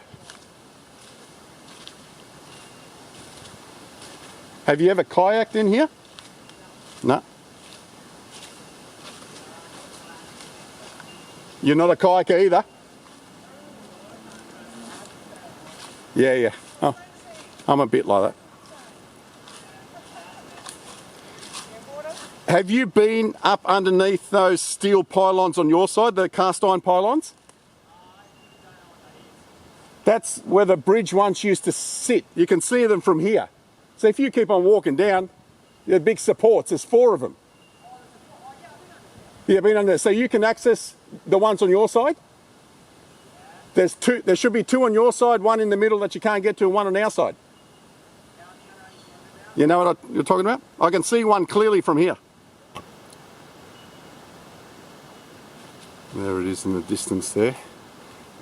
Have you ever kayaked in here? No. You're not a kayaker either? Yeah, yeah. Oh, I'm a bit like that. Have you been up underneath those steel pylons on your side, the cast iron pylons? That's where the bridge once used to sit. You can see them from here. So if you keep on walking down, the big supports, there's 4 of them. Yeah, been under there. So you can access the ones on your side? There's 2, there should be 2 on your side, 1 in the middle that you can't get to, and 1 on our side. You know what you're talking about? I can see one clearly from here. There it is in the distance there.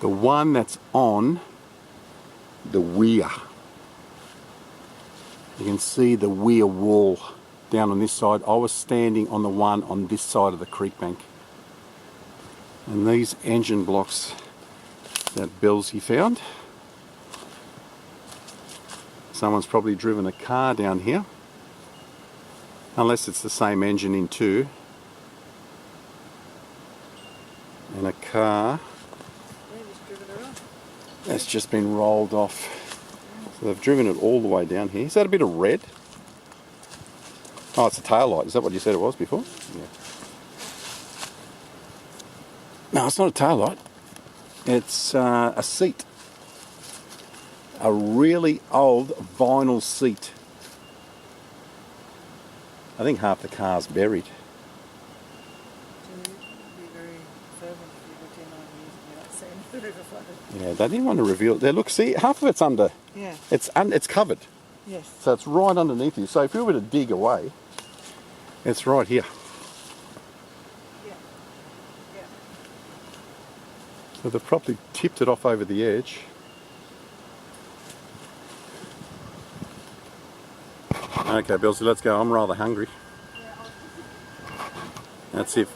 The one that's on the Weir. You can see the Weir wall down on this side. I was standing on the one on this side of the creek bank. And these engine blocks that Belsy found. Someone's probably driven a car down here. Unless it's the same engine in 2. And a car that's just been rolled off. So they've driven it all the way down here. Is that a bit of red? Oh, it's a tail light. Is that what you said it was before? Yeah. No, it's not a tail light. It's a seat. A really old vinyl seat. I think half the car's buried. Yeah, they didn't want to reveal it. There, look, see, half of it's under. Yeah. It's covered. Yes. So it's right underneath you. So if you were to dig away, It's right here. Yeah. Yeah. So they've probably tipped it off over the edge. Okay, Bill, so let's go. I'm rather hungry. That's it.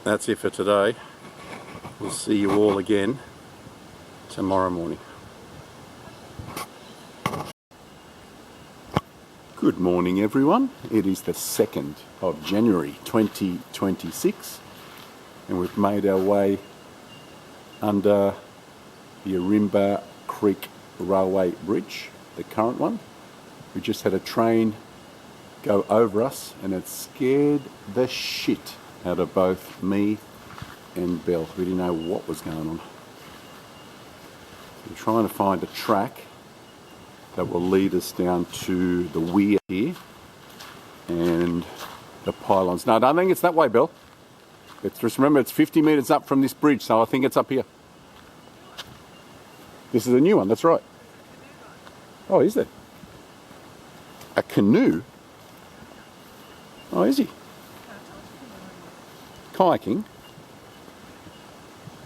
That's it for today. We'll see you all again tomorrow morning. Good morning, everyone. It is the 2nd of January 2026, and we've made our way under the Ourimbah Creek Railway Bridge, the current one. We just had a train go over us, and it scared the shit out of both me and Bill. We didn't know what was going on. So we're trying to find a track that will lead us down to the Weir here and the Pylons. No, I don't think it's that way, Bill. It's, just remember, it's 50 metres up from this bridge, so I think it's up here. This is a new one, that's right. Oh, is it? A canoe? Oh, is he? Kayaking?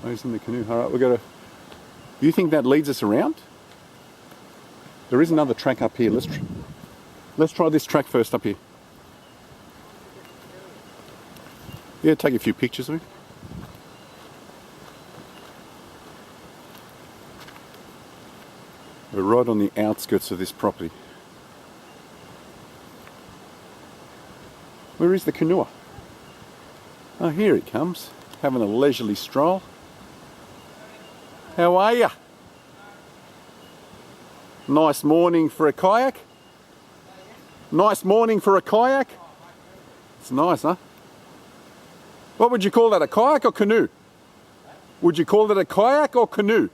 Oh, he's in the canoe. All right, we've got to... You think that leads us around? There is another track up here. Let's try this track first up here. Yeah, take a few pictures of it. We're right on the outskirts of this property. Where is the canoe? Oh, here it comes. Having a leisurely stroll. How are you? Nice morning for a kayak. Nice morning for a kayak. It's nice, huh? What would you call that, a kayak or canoe? Would you call it a kayak or canoe? You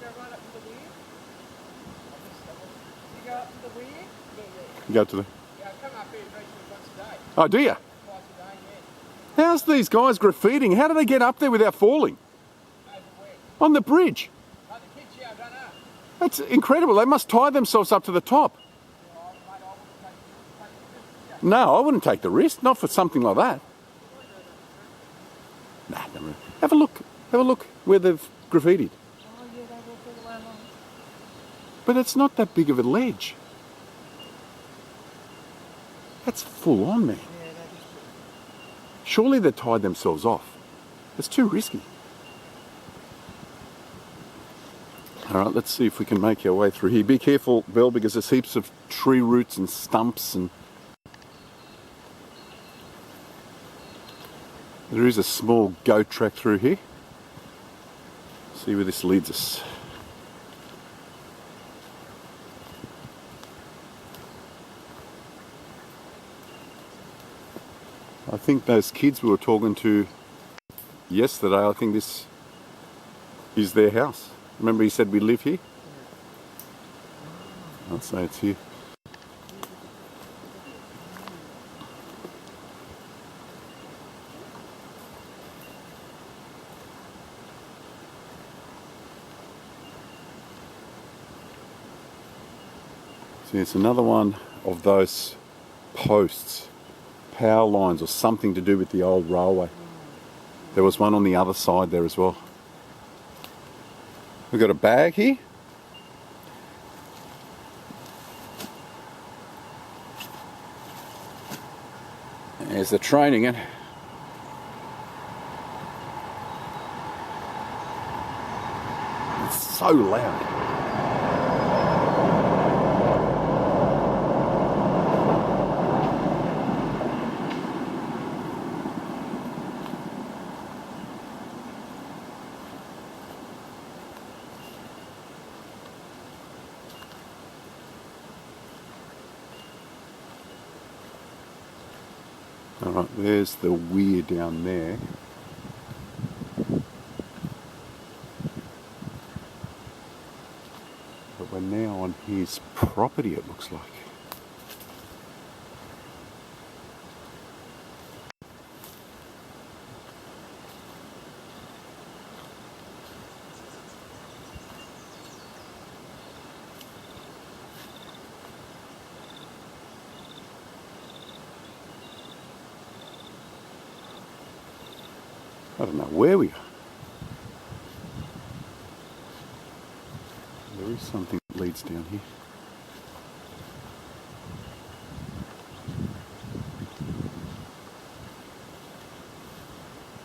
go right up to the Weir? You go up to the Weir? You go to the... Yeah, I come up here basically once a day. Oh, do you? Twice a day, yeah. How's these guys graffitiing? How do they get up there without falling? Over where? On the bridge. Oh, the kids, yeah, I don't know. That's incredible. They must tie themselves up to the top. Yeah, mate, I wouldn't take the risk, yeah. No, I wouldn't take the risk. Not for something like that. Nah, never. Have a look. Have a look where they've graffitied. Oh, yeah, they walk all the way along. But it's not that big of a ledge. That's full on, man. Yeah, that is true. Surely they tied themselves off. It's too risky. All right, let's see if we can make our way through here. Be careful, Bill, because there's heaps of tree roots and stumps, and there is a small goat track through here. See where this leads us. I think those kids we were talking to yesterday, I think this is their house. Remember he said we live here? I'd say it's here. See, it's another one of those posts, power lines or something to do with the old railway. There was one on the other side there as well. We've got a bag here. There's the train again. It's so loud. Alright, there's the Weir down there. But we're now on his property, it looks like. I don't know where we are. There is something that leads down here.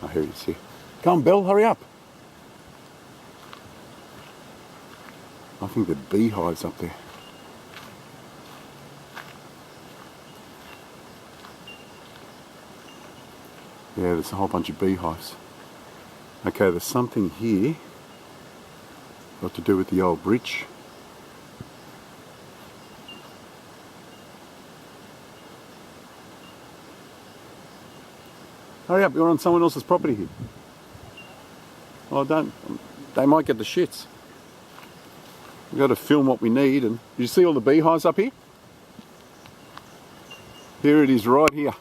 Oh, here it is here. Come on, Bill, hurry up. I think the beehive's up there. Yeah, there's a whole bunch of beehives. Okay, there's something here. Got to do with the old bridge. Hurry up, you're on someone else's property here. Oh, don't. They might get the shits. We've got to film what we need. And you see all the beehives up here? Here it is right here.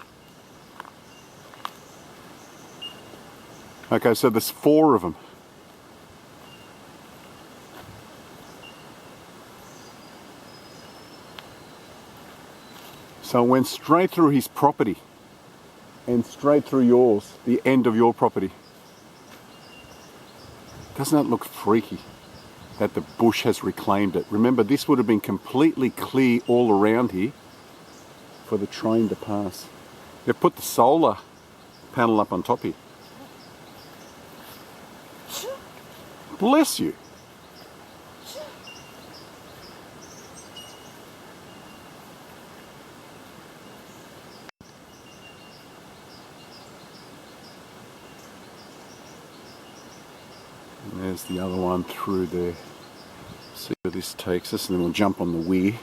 Okay, so there's 4 of them. So it went straight through his property and straight through yours, the end of your property. Doesn't that look freaky that the bush has reclaimed it? Remember, this would have been completely clear all around here for the train to pass. They've put the solar panel up on top here. Bless you. And there's the other one through there. See where this takes us, and then we'll jump on the Weir.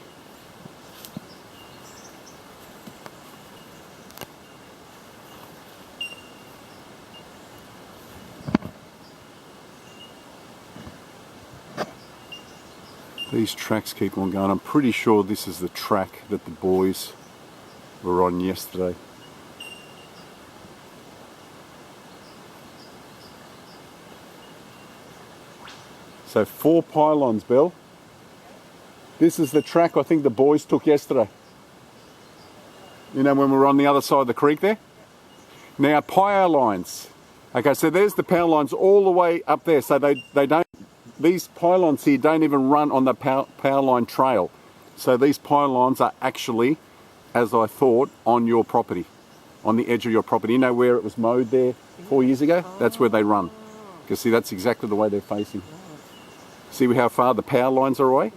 These tracks keep on going. I'm pretty sure this is the track that the boys were on yesterday. So 4 pylons, Bill. This is the track I think the boys took yesterday. You know, when we were on the other side of the creek there? Now, power lines. Okay, so there's the power lines all the way up there. So they don't, these pylons here don't even run on the power line trail. So these pylons are actually, as I thought, on your property, on the edge of your property. You know where it was mowed there 4 years ago? That's where they run. Because see, that's exactly the way they're facing. See how far the power lines are away?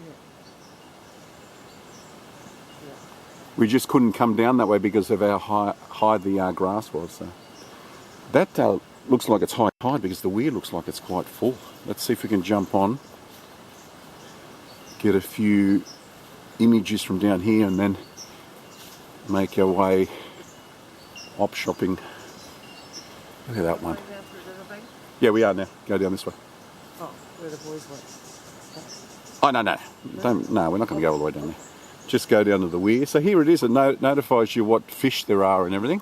We just couldn't come down that way because of how high the grass was. So that looks like it's high tide because the Weir looks like it's quite full. Let's see if we can jump on, get a few images from down here and then make our way op shopping. Look at that one. Yeah, we are now. Go down this way. Oh, where the boys went. Oh, no. No, we're not going to go all the way down there. Just go down to the Weir. So here it is. It notifies you what fish there are and everything.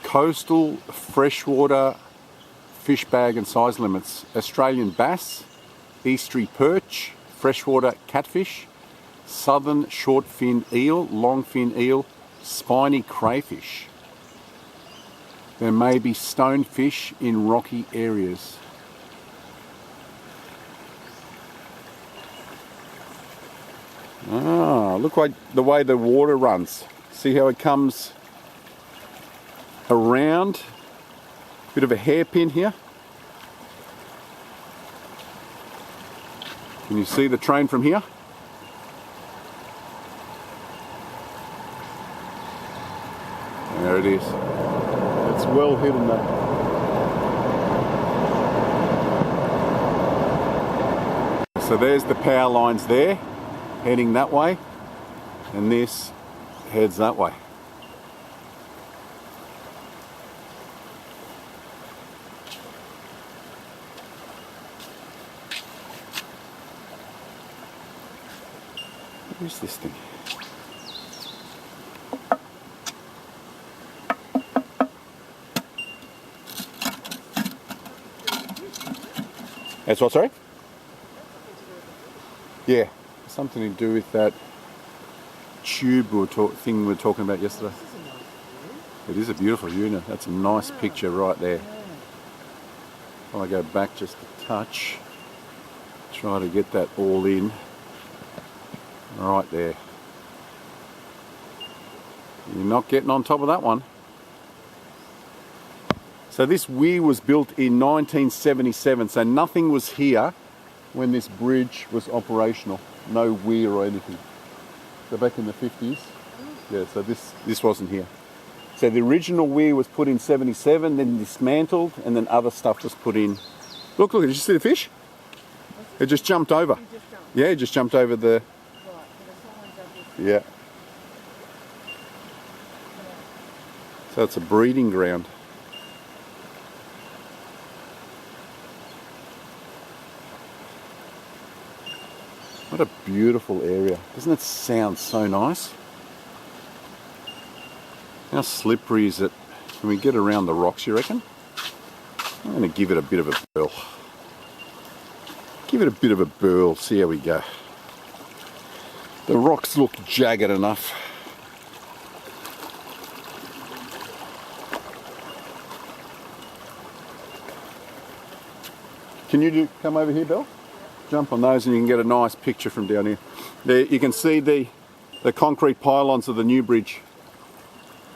Coastal freshwater fish bag and size limits. Australian bass, estuary perch, freshwater catfish, southern short fin eel, long fin eel, spiny crayfish. There may be stonefish in rocky areas. Ah, look like the way the water runs. See how it comes around? Bit of a hairpin here. Can you see the train from here? There it is. It's well hidden though. So there's the power lines there, heading that way, and this heads that way. What is this thing? That's what, sorry? Yeah, something to do with that tube thing we were talking about yesterday. It is a beautiful unit. That's a nice picture right there. If I go back just a touch, try to get that all in. Right there. You're not getting on top of that one. So this weir was built in 1977, so nothing was here when this bridge was operational. No weir or anything. So back in the 50s, yeah, so this wasn't here. So the original weir was put in 77, then dismantled, and then other stuff was put in. Look, did you see the fish? It just jumped over. Yeah, it just jumped over the... Yeah. So it's a breeding ground. What a beautiful area. Doesn't it sound so nice? How slippery is it? Can we get around the rocks, you reckon? I'm going to give it a bit of a burl. Give it a bit of a burl, see how we go. The rocks look jagged enough. Can you come over here, Bill? Jump on those and you can get a nice picture from down here. There you can see the concrete pylons of the new bridge.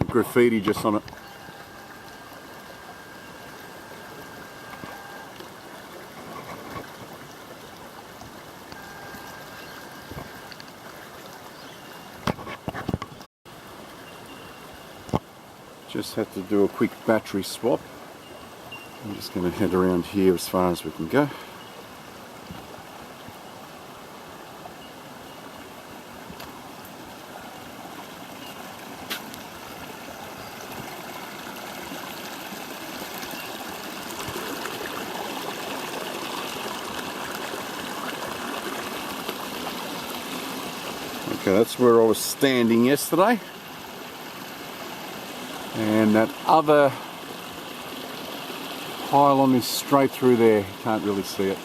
Graffiti just on it. Just had to do a quick battery swap. I'm just going to head around here as far as we can go. Okay, that's where I was standing yesterday. And that other pylon is straight through there. You can't really see it.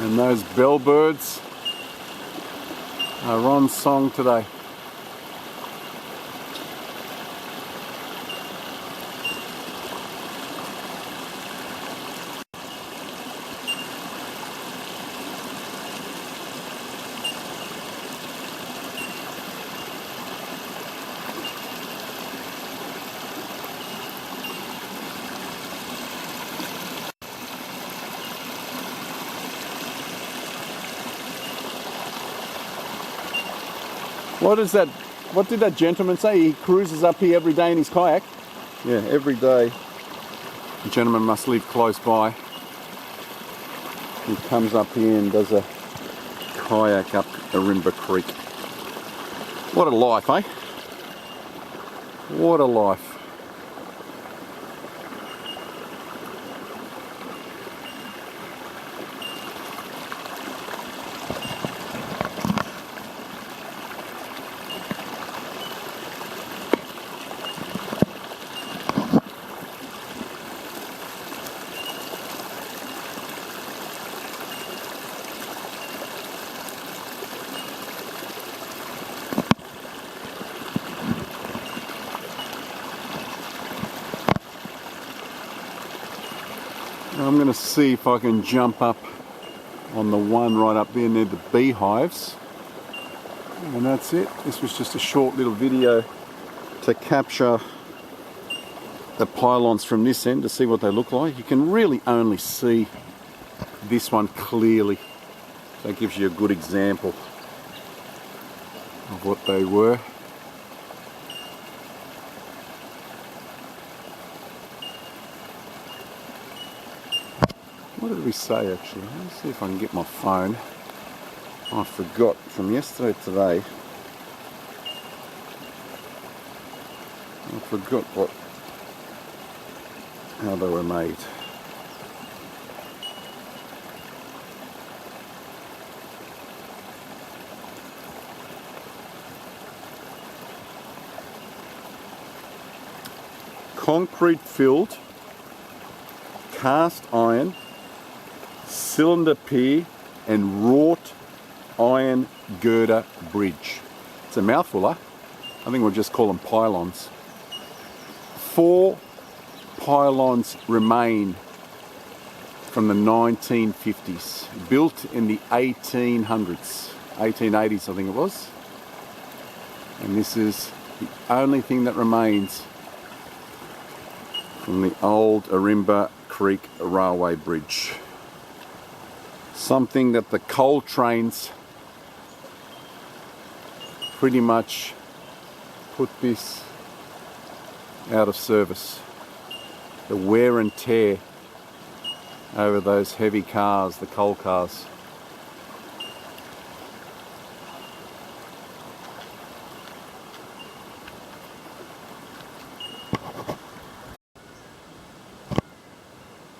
And those bellbirds are on song today. What did that gentleman say? He cruises up here every day in his kayak? Yeah, every day. The gentleman must live close by. He comes up here and does a kayak up Ourimbah Creek. What a life, eh? What a life. I'm going to see if I can jump up on the one right up there near the beehives. And that's it. This was just a short little video to capture the pylons from this end to see what they look like. You can really only see this one clearly. That gives you a good example of what they were. What did we say actually? Let's see if I can get my phone. I forgot from yesterday to today. I forgot how they were made. Concrete filled, cast iron, cylinder pier, and wrought iron girder bridge. It's a mouthful, huh? I think we'll just call them pylons. 4 pylons remain from the 1950s, built in the 1800s, 1880s I think it was. And this is the only thing that remains from the old Ourimbah Creek Railway Bridge. Something that the coal trains pretty much put this out of service. The wear and tear over those heavy cars, the coal cars.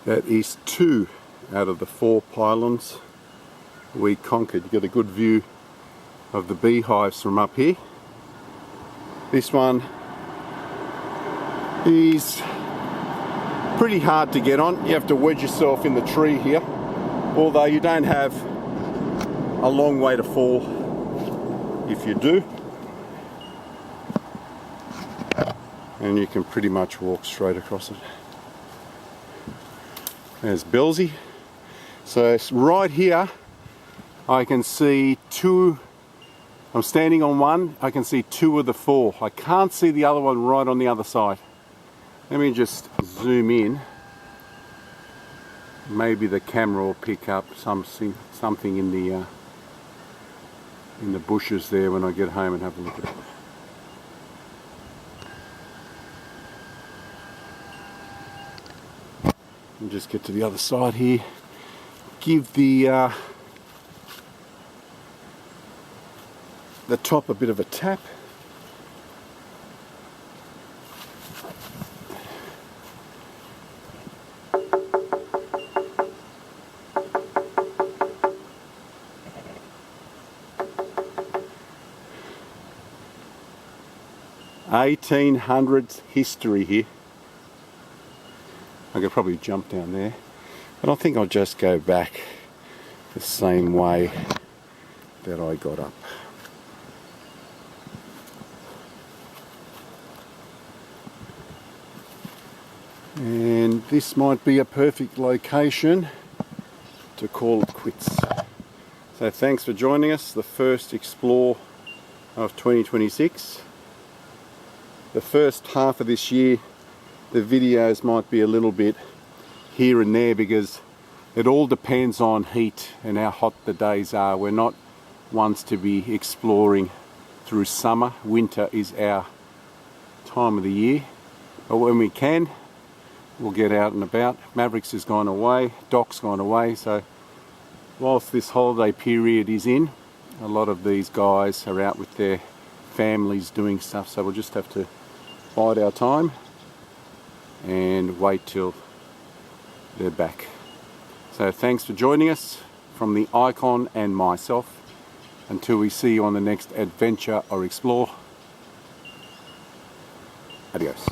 That is 2 out of the 4 pylons we conquered. You get a good view of the beehives from up here. This one is pretty hard to get on. You have to wedge yourself in the tree here, although you don't have a long way to fall if you do. And you can pretty much walk straight across it. There's Belsy. So it's right here I can see 2. I'm standing on one, I can see 2 of the 4. I can't see the other one right on the other side. Let me just zoom in. Maybe the camera will pick up something in the bushes there when I get home and have a look at it. And just get to the other side here. Give the top a bit of a tap. (1800s) history here. I could probably jump down there, but I think I'll just go back the same way that I got up. And this might be a perfect location to call it quits. So thanks for joining us, the first Explore of 2026. The first half of this year, the videos might be a little bit here and there because it all depends on heat and how hot the days are. We're not ones to be exploring through summer. Winter is our time of the year. But when we can, we'll get out and about. Mavericks has gone away, Doc's gone away, so whilst this holiday period is in, a lot of these guys are out with their families doing stuff, so we'll just have to bide our time and wait till they're back. So thanks for joining us from the Icon and myself. Until we see you on the next adventure or explore. Adios.